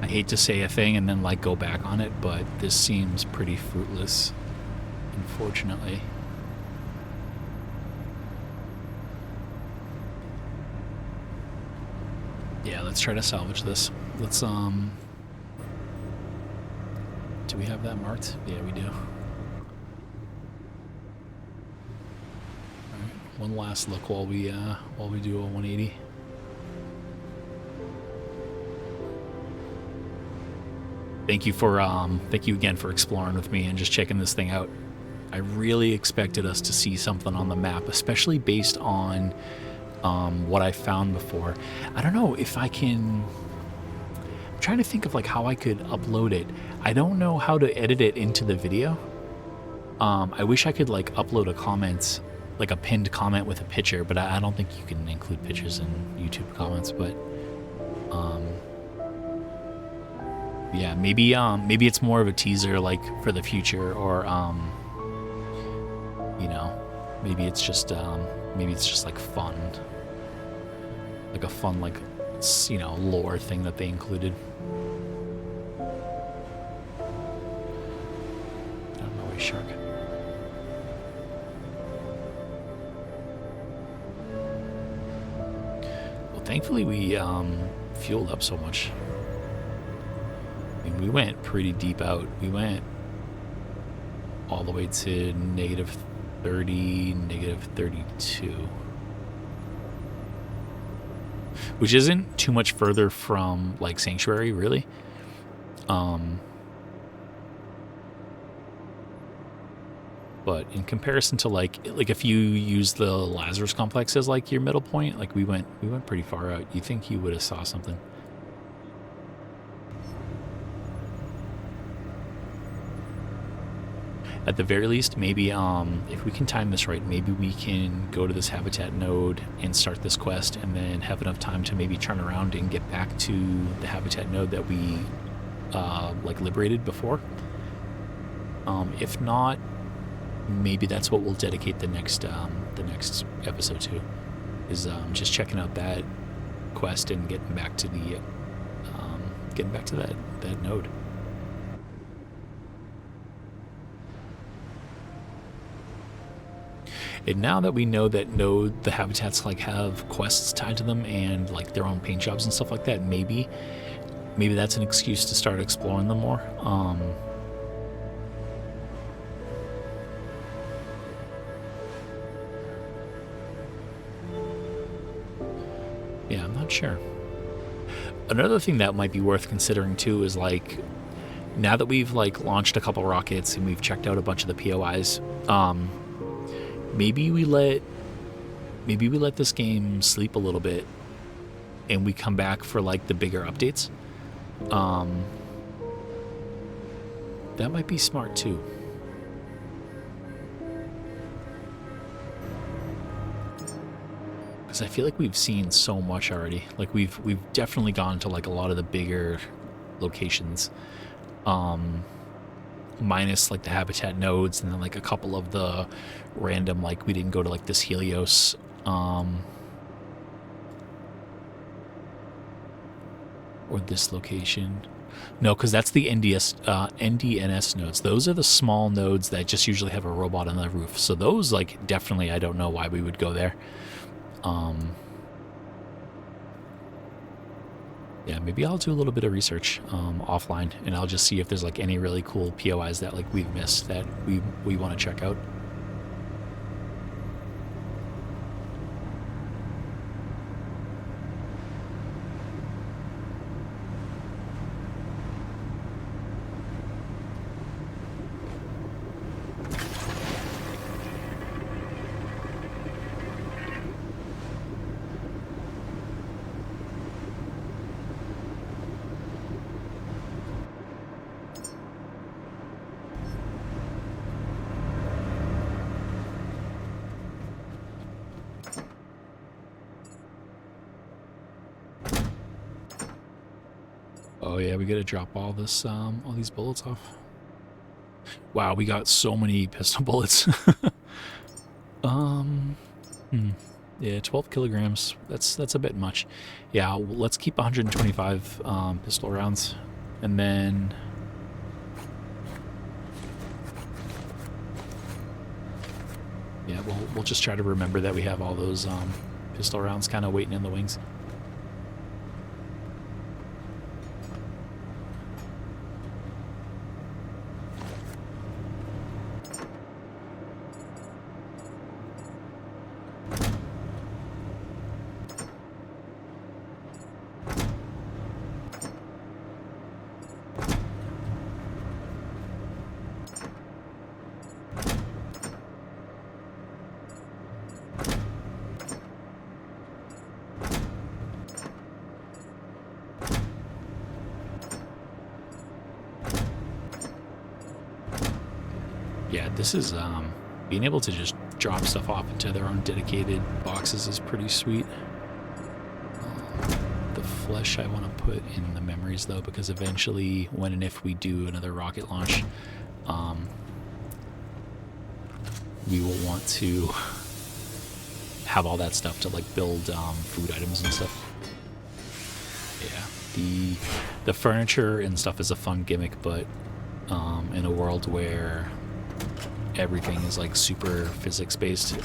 I hate to say a thing and then like go back on it, but this seems pretty fruitless, unfortunately. Yeah, let's try to salvage this. Let's do we have that marked? Yeah, we do. Alright, one last look while we do a 180. Thank you again for exploring with me and just checking this thing out. I really expected us to see something on the map, especially based on what I found before. I don't know if I can... I'm trying to think of like how I could upload it. I don't know how to edit it into the video. I wish I could like upload a comment, like a pinned comment with a picture, but I don't think you can include pictures in YouTube comments. But yeah, maybe it's more of a teaser like for the future, or you know, maybe it's just like fun, like a fun, like, you know, lore thing that they included. Out of my way, shark. Well, thankfully we fueled up so much. I mean, we went pretty deep out. We went all the way to -30, -32. Which isn't too much further from, like, Sanctuary, really. But in comparison to, like if you use the Lazarus Complex as, like, your middle point, like, we went pretty far out. You think you would have saw something. At the very least, maybe if we can time this right, maybe we can go to this habitat node and start this quest, and then have enough time to maybe turn around and get back to the habitat node that we like liberated before. If not, maybe that's what we'll dedicate the next episode to, is just checking out that quest and getting back to that node. And now that we know that the habitats like have quests tied to them and like their own paint jobs and stuff like that, maybe that's an excuse to start exploring them more. Yeah, I'm not sure. Another thing that might be worth considering too is like, now that we've like launched a couple rockets and we've checked out a bunch of the POIs, maybe we let this game sleep a little bit and we come back for like the bigger updates. That might be smart too. Because I feel like we've seen so much already. Like we've definitely gone to like a lot of the bigger locations, minus like the habitat nodes, and then like a couple of the random, like we didn't go to like this Helios, or this location. No, because that's the NDNS nodes. Those are the small nodes that just usually have a robot on the roof. So those, like, definitely, I don't know why we would go there. Yeah, maybe I'll do a little bit of research offline, and I'll just see if there's like any really cool POIs that like we've missed that we want to check out. Oh yeah, we gotta drop all this, all these bullets off. Wow, we got so many pistol bullets. Yeah, 12 kilograms. That's a bit much. Yeah, let's keep 125 pistol rounds, and then yeah, we'll just try to remember that we have all those pistol rounds kind of waiting in the wings. Yeah, this is, being able to just drop stuff off into their own dedicated boxes is pretty sweet. The flesh I want to put in the memories, though, because eventually, when and if we do another rocket launch, we will want to have all that stuff to, like, build food items and stuff. Yeah, the furniture and stuff is a fun gimmick, but in a world where everything is like super physics based,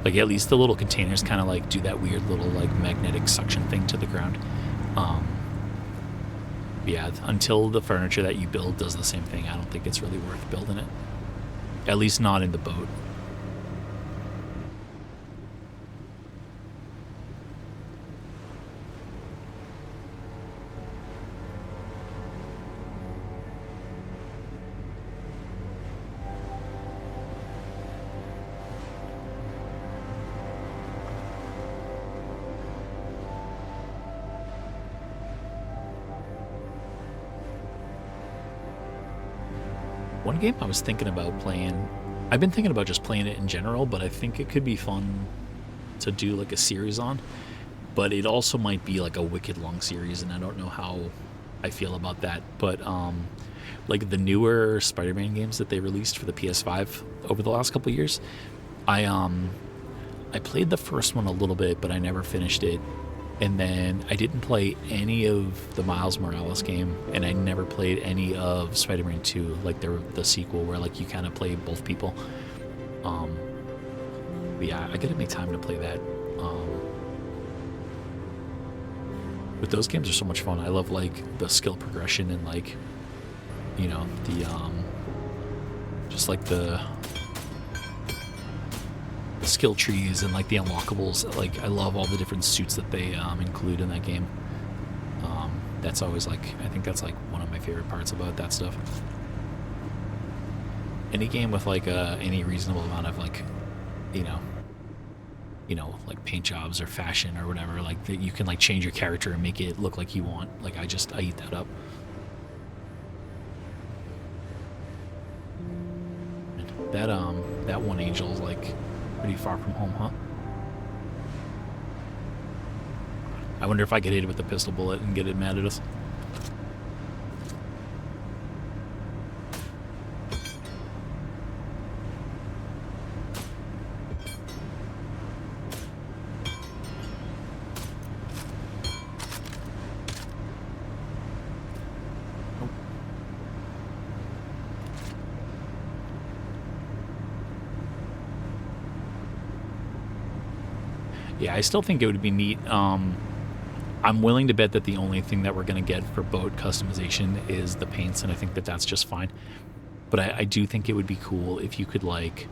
like at least the little containers kind of like do that weird little like magnetic suction thing to the ground. Yeah, until the furniture that you build does the same thing, I don't think it's really worth building it, at least not in the boat. One game I was thinking about playing, I've been thinking about just playing it in general, but I think it could be fun to do like a series on, but it also might be like a wicked long series, and I don't know how I feel about that. But like the newer Spider-Man games that they released for the PS5 over the last couple of years, I played the first one a little bit, but I never finished it. And then I didn't play any of the Miles Morales game, and I never played any of Spider-Man 2, like the sequel where like you kind of play both people. But yeah, I gotta make time to play that. But those games are so much fun. I love like the skill progression and like, you know, the just like the skill trees and like the unlockables. Like I love all the different suits that they include in that game. That's always like, I think that's like one of my favorite parts about that stuff. Any game with like any reasonable amount of like, you know, like paint jobs or fashion or whatever, like that you can like change your character and make it look like you want. Like I eat that up. That one angel's like pretty far from home, huh? I wonder if I could hit it with a pistol bullet and get it mad at us. Yeah, I still think it would be neat. I'm willing to bet that the only thing that we're going to get for boat customization is the paints, and I think that that's just fine. But I do think it would be cool if you could, like,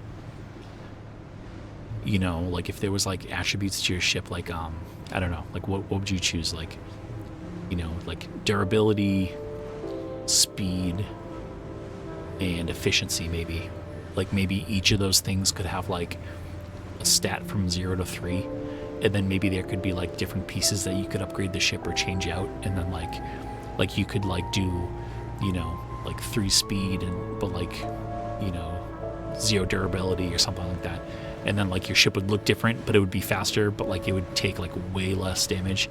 you know, like if there was, like, attributes to your ship, like, I don't know, like what would you choose? Like, you know, like durability, speed, and efficiency maybe. Like maybe each of those things could have, like, a stat from 0 to 3. And then maybe there could be like different pieces that you could upgrade the ship or change out, and then like you could like do, you know, like 3 speed but like, you know, 0 durability or something like that. And then like your ship would look different, but it would be faster, but like it would take like way less damage.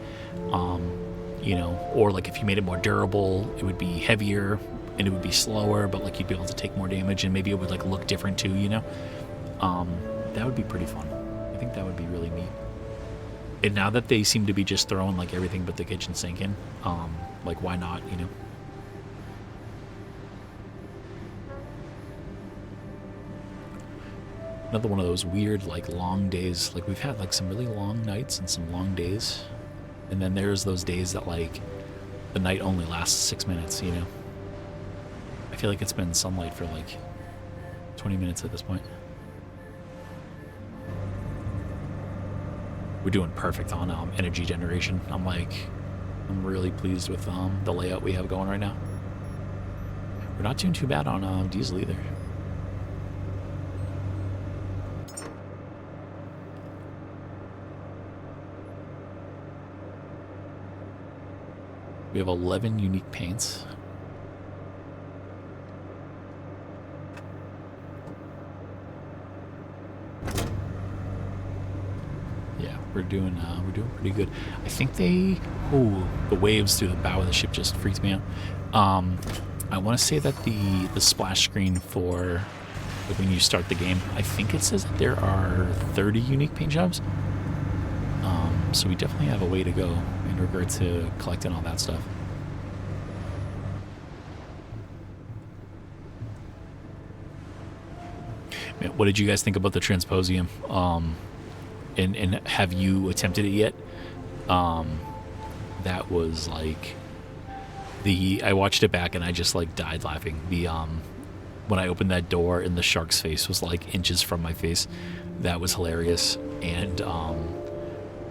You know, or like if you made it more durable, it would be heavier and it would be slower, but like you'd be able to take more damage, and maybe it would like look different too, you know. That would be pretty fun. I think that would be really neat. And now that they seem to be just throwing like everything but the kitchen sink in, like why not, you know? Another one of those weird like long days. Like we've had like some really long nights and some long days, and then there's those days that like the night only lasts 6 minutes, you know? I feel like it's been sunlight for like 20 minutes at this point. We're doing perfect on energy generation. I'm really pleased with the layout we have going right now. We're not doing too bad on diesel either. We have 11 unique paints. We're doing pretty good. I think the waves through the bow of the ship just freaked me out. I want to say that the splash screen for like when you start the game, I think it says that there are 30 unique paint jobs. So we definitely have a way to go in regard to collecting all that stuff. Man, what did you guys think about the Transposium? And have you attempted it yet? That was like I watched it back and I just like died laughing. When I opened that door and the shark's face was like inches from my face, that was hilarious. And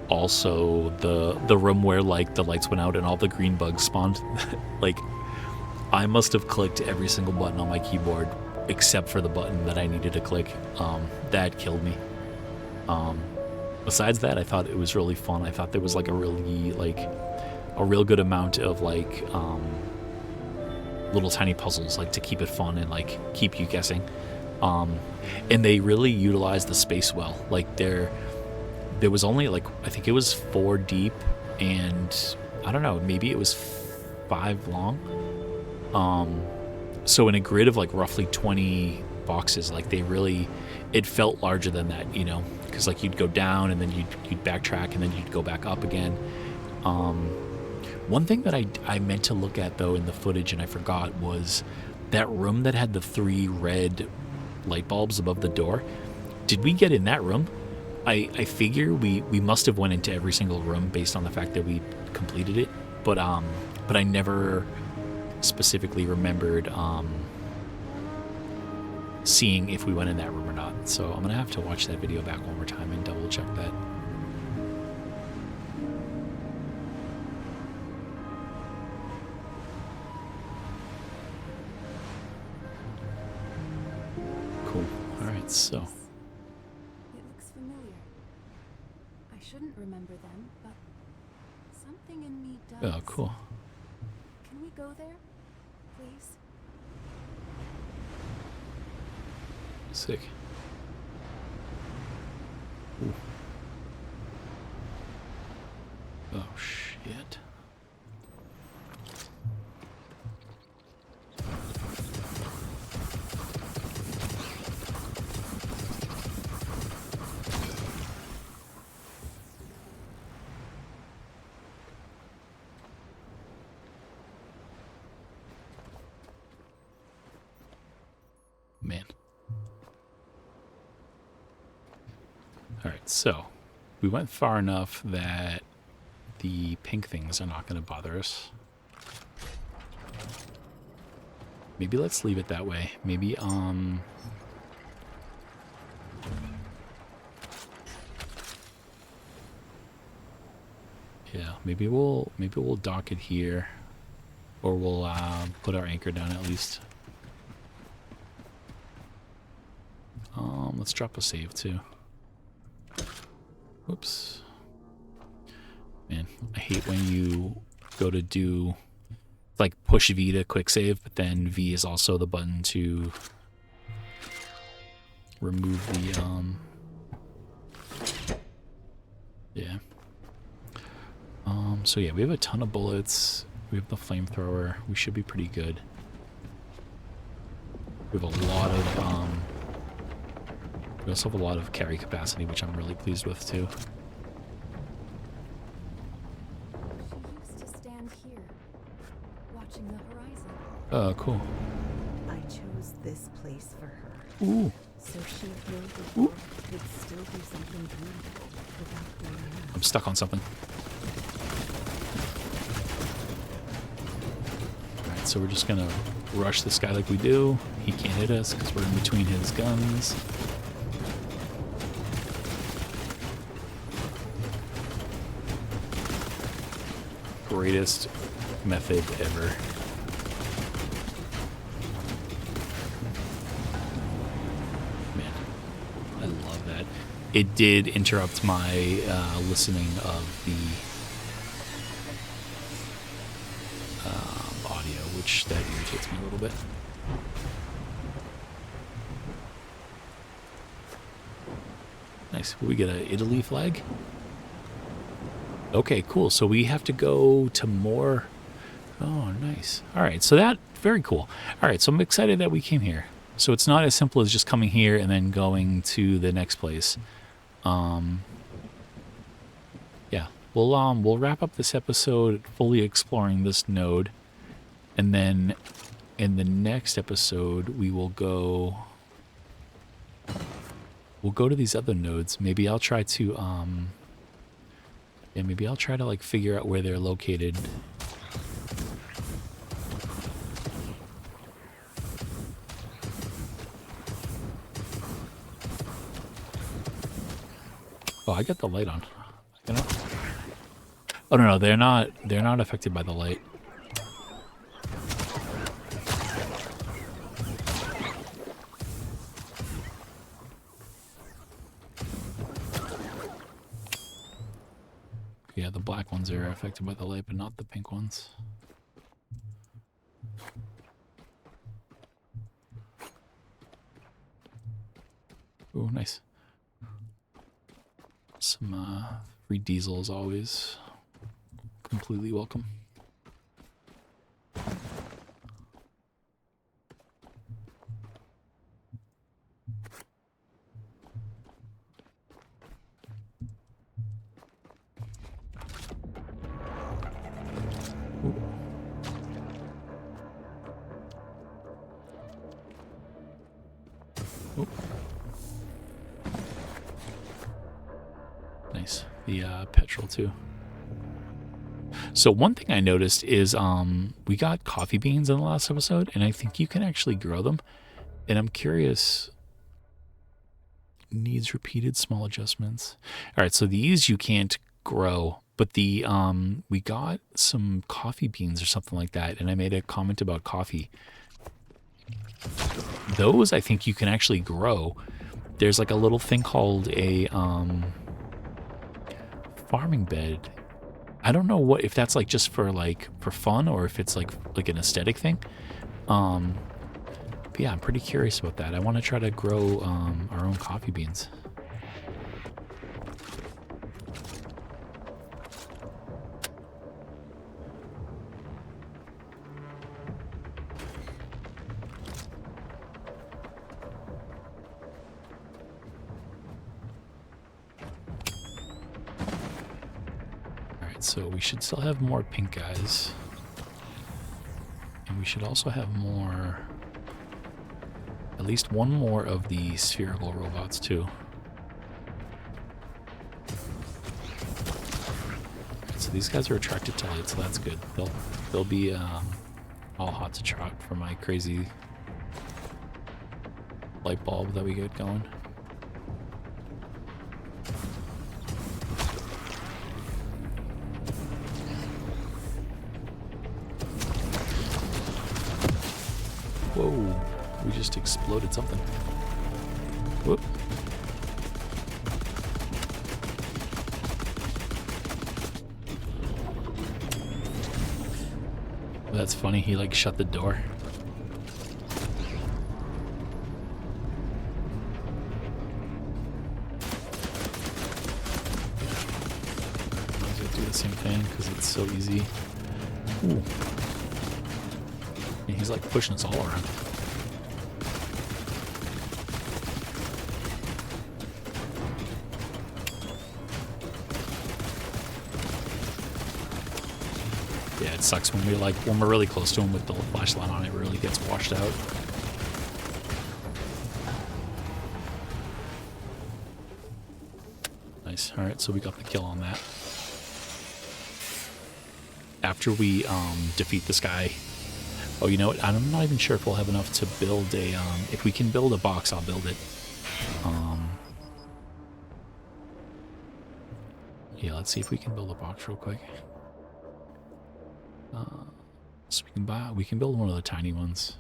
also the room where like the lights went out and all the green bugs spawned. Like I must have clicked every single button on my keyboard except for the button that I needed to click. That killed me. Besides that, I thought it was really fun. I thought there was like a real good amount of like little tiny puzzles like to keep it fun and like keep you guessing. And they really utilized the space well. Like there was only like, I think it was 4 deep and I don't know, maybe it was 5 long. So in a grid of like roughly 20 boxes, like it felt larger than that, you know, because like you'd go down and then you'd backtrack and then you'd go back up again. One thing that I meant to look at though in the footage and I forgot was that room that had the 3 red light bulbs above the door. Did we get in that room? I figure we must have went into every single room based on the fact that we completed it, but I never specifically remembered seeing if we went in that room or not. So I'm gonna have to watch that video back one more time and double check that. Cool. All right, so. It looks familiar. I shouldn't remember them, but something in me does. Oh, cool. Can we go there, please? Sick. Ooh. Oh, shit. Man. All right, so we went far enough that the pink things are not going to bother us. Maybe let's leave it that way. Maybe, yeah, maybe we'll dock it here, or we'll put our anchor down at least. Let's drop a save too. Whoops. Man, I hate when you go to do, like, push V to quick save, but then V is also the button to remove the, yeah. So yeah, we have a ton of bullets. We have the flamethrower. We should be pretty good. We have a lot of, we also have a lot of carry capacity, which I'm really pleased with too. She used to stand here, watching the horizon. Oh, cool. I chose this place for her. Ooh. So she knew the world could still do something beautiful without being known. I'm stuck on something. Alright, so we're just gonna rush this guy like we do. He can't hit us because we're in between his guns. Greatest method ever. Man, I love that. It did interrupt my listening of the audio, which that irritates me a little bit. Nice. We get a Italy flag. Okay, cool. So we have to go to more. Oh, nice. All right. So that, very cool. All right. So I'm excited that we came here. So it's not as simple as just coming here and then going to the next place. Yeah. We'll wrap up this episode fully exploring this node. And then in the next episode, we'll go to these other nodes. Maybe I'll try to, yeah, maybe I'll try to, like, figure out where they're located. Oh, I got the light on. Oh, no, they're not affected by the light. Yeah, the black ones are affected by the light, but not the pink ones. Oh, nice. Some free diesel is always completely welcome. Nice. The petrol too. So one thing I noticed is we got coffee beans in the last episode, and I think you can actually grow them. And I'm curious. Needs repeated small adjustments. All right, so these you can't grow, but the we got some coffee beans or something like that, and I made a comment about coffee. those I think you can actually grow. There's like a little thing called a farming bed. I don't know what if that's like just for fun or if it's like an aesthetic thing. But yeah, I'm pretty curious about that. I want to try to grow our own coffee beans. So we should still have more pink guys. And we should also have more... At least one more of the spherical robots, too. So these guys are attracted to light, so that's good. They'll be all hot to trot for my crazy light bulb that we get going. Whoa, we just exploded something. Whoop. That's funny, he like shut the door. Do the same thing because it's so easy. Ooh. And he's like pushing us all around. Yeah, it sucks when we're really close to him with the flashlight on, it really gets washed out. Nice. Alright, so we got the kill on that. After we defeat this guy. Oh, you know what? I'm not even sure if we'll have enough to build a... if we can build a box, I'll build it. Yeah, let's see if we can build a box real quick. So we can build one of the tiny ones.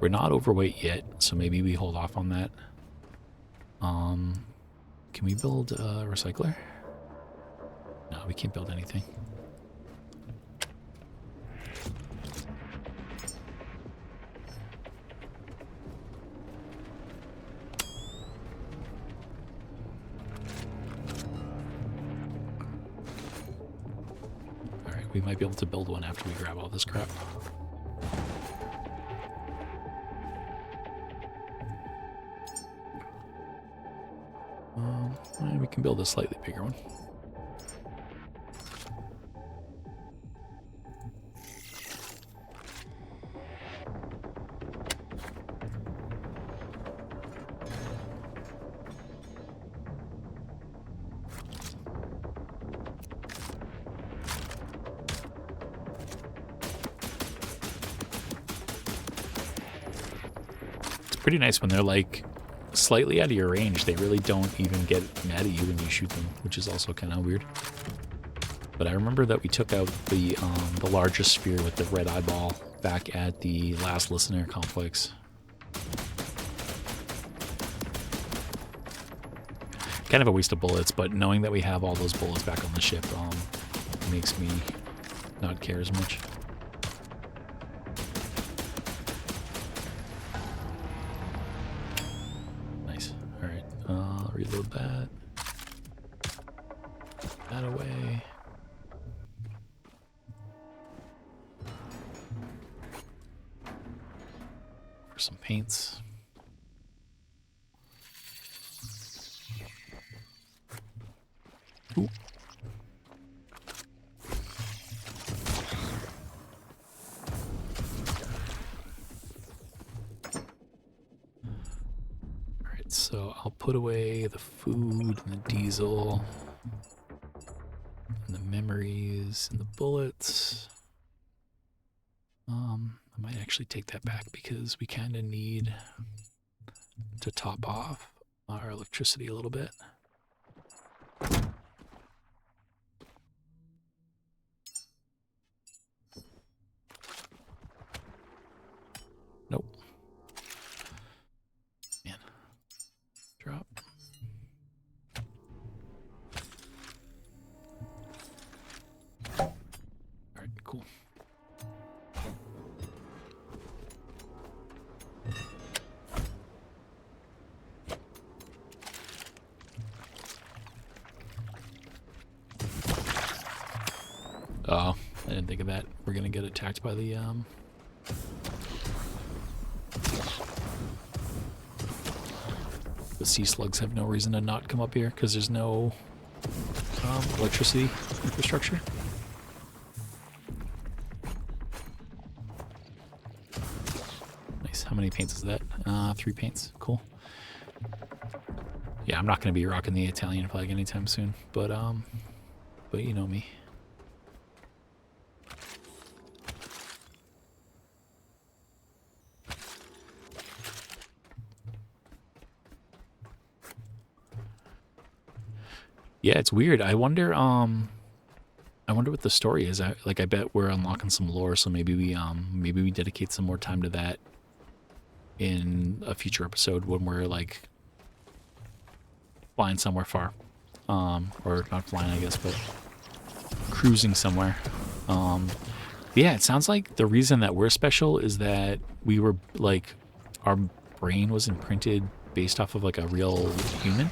We're not overweight yet, so maybe we hold off on that. Can we build a recycler? No, we can't build anything. We might be able to build one after we grab all this crap. We can build a slightly bigger one. Pretty nice when they're like slightly out of your range. They really don't even get mad at you when you shoot them, which is also kind of weird. But I remember that we took out the largest sphere with the red eyeball back at the last listener complex. Kind of a waste of bullets, but knowing that we have all those bullets back on the ship makes me not care as much. Reload that. That away. For some paints. Ooh. So I'll put away the food and the diesel and the memories and the bullets. I might actually take that back because we kind of need to top off our electricity a little bit. Nope. Man. Drop. Alright, cool. Oh, I didn't think of that. We're gonna get attacked by the sea slugs have no reason to not come up here because there's no electricity infrastructure. Nice. How many paints is that? 3 paints. Cool. Yeah, I'm not gonna be rocking the Italian flag anytime soon, but you know me. Yeah, it's weird. I wonder what the story is. I bet we're unlocking some lore, so maybe we dedicate some more time to that in a future episode when we're like flying somewhere far. Or not flying, I guess, but cruising somewhere. Yeah, it sounds like the reason that we're special is that we were like our brain was imprinted based off of like a real human.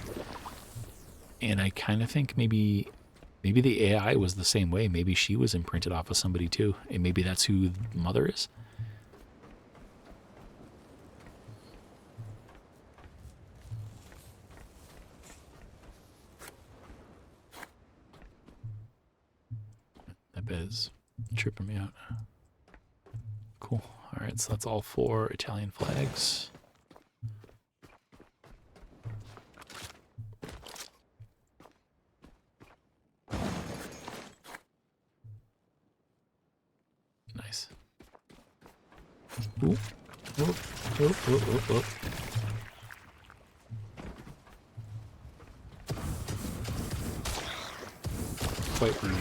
And I kind of think maybe the AI was the same way. Maybe she was imprinted off of somebody too. And maybe that's who Mother is. That bed is tripping me out. Cool. All right, so that's all 4 Italian flags. Nice. Ooh. Oh, oh, oh, oh, oh. Quite rude.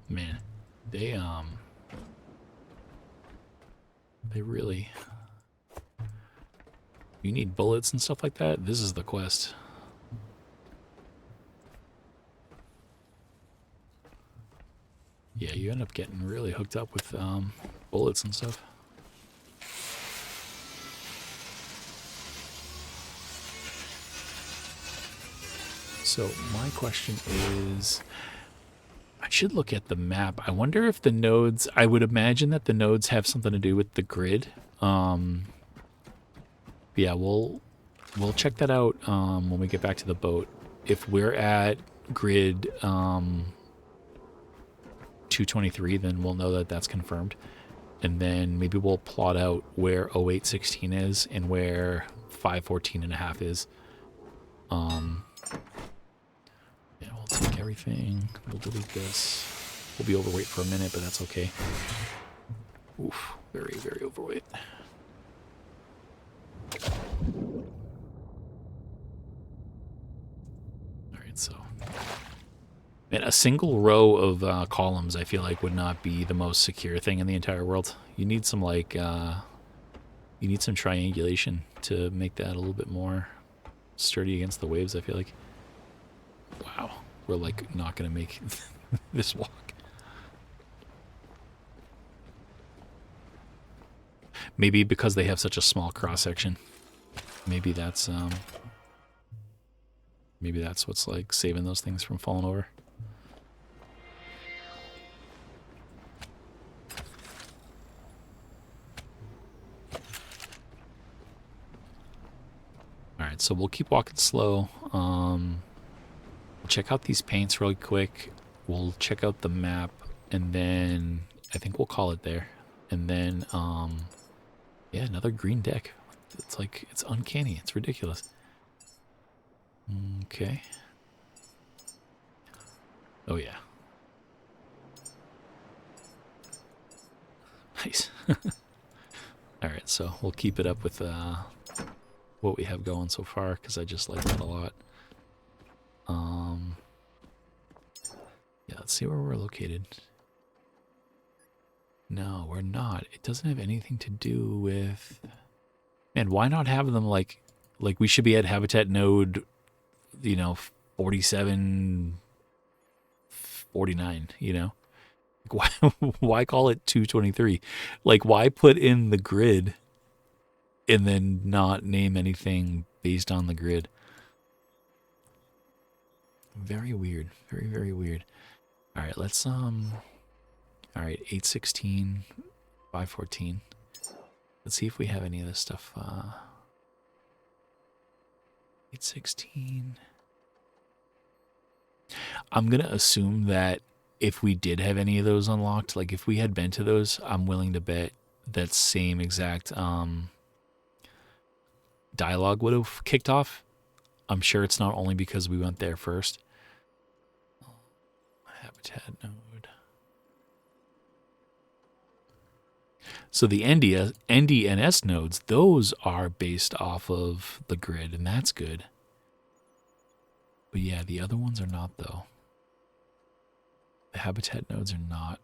Man, they really, you need bullets and stuff like that. This is the quest. Yeah, you end up getting really hooked up with bullets and stuff. So my question is, I should look at the map. I wonder if the nodes, I would imagine that the nodes have something to do with the grid. Yeah, we'll check that out when we get back to the boat. If we're at grid 223, then we'll know that that's confirmed. And then maybe we'll plot out where 0816 is and where 514.5 is. Yeah, we'll take everything. We'll delete this. We'll be overweight for a minute, but that's okay. Oof, very, very overweight. Alright, so... Man, a single row of columns, I feel like, would not be the most secure thing in the entire world. You need some, like, you need some triangulation to make that a little bit more sturdy against the waves, I feel like. Wow, we're, like, not going to make this walk. Maybe because they have such a small cross-section. Maybe that's what's, like, saving those things from falling over. Alright, so we'll keep walking slow. We'll check out these paints really quick. We'll check out the map, And then I think we'll call it there. And then, yeah, another green deck. It's like, it's uncanny. It's ridiculous. Okay. Oh, yeah. Nice. All right, so we'll keep it up with what we have going so far because I just like that a lot. Yeah, let's see where we're located. No, we're not. It doesn't have anything to do with... Man, why not have them like we should be at habitat node, 47, 49, Why, why call it 223? Like, why put in the grid and then not name anything based on the grid? Very weird. Very, very weird. All right, let's, all right, 816, 514. Let's see if we have any of this stuff. 816. I'm going to assume that if we did have any of those unlocked, like if we had been to those, I'm willing to bet that same exact dialogue would have kicked off. I'm sure it's not only because we went there first. Habitat node. So the NDNS nodes, those are based off of the grid, and that's good. But yeah, the other ones are not, though. The habitat nodes are not.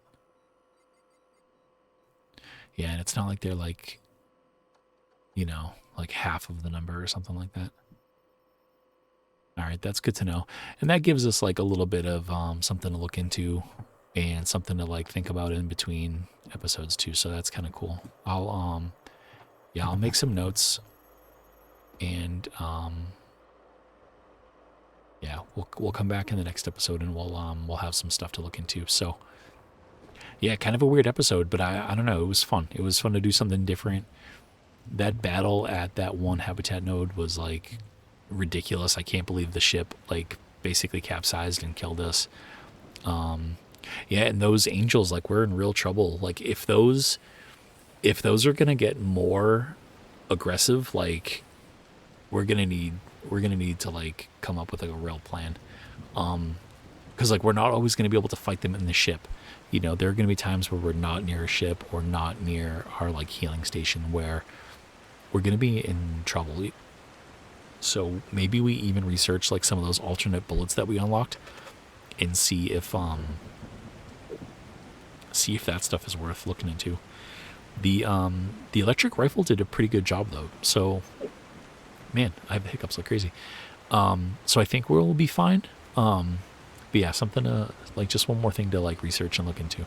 Yeah, and it's not like they're like, like half of the number or something like that. All right, that's good to know. And that gives us like a little bit of something to look into and something to like think about in between episodes too. So that's kind of cool. I'll make some notes and yeah, we'll come back in the next episode and we'll have some stuff to look into. So yeah, kind of a weird episode, but I don't know, it was fun. It was fun to do something different. That battle at that one habitat node was like ridiculous. I can't believe the ship like basically capsized and killed us. Yeah, and those angels, like, we're in real trouble. Like, if those are gonna get more aggressive, like, we're gonna need to like come up with like a real plan. Because like we're not always gonna be able to fight them in the ship. There are gonna be times where we're not near a ship or not near our like healing station where we're gonna be in trouble. So maybe we even research like some of those alternate bullets that we unlocked and see if that stuff is worth looking into. The electric rifle did a pretty good job though. So man, I have the hiccups like crazy. So I think we'll be fine. But yeah, something to like, just one more thing to like research and look into.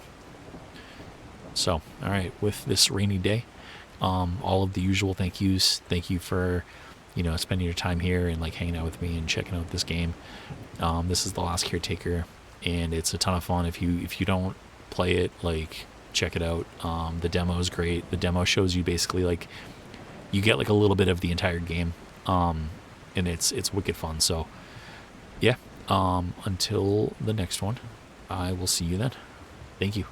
So, all right, with this rainy day, all of the usual thank yous. Thank you for, spending your time here and like hanging out with me and checking out this game. This is The Last Caretaker, and it's a ton of fun. If you don't play it, like, check it out. The demo is great. The demo shows you basically like you get like a little bit of the entire game, and it's wicked fun. So yeah, until the next one, I will see you then. Thank you.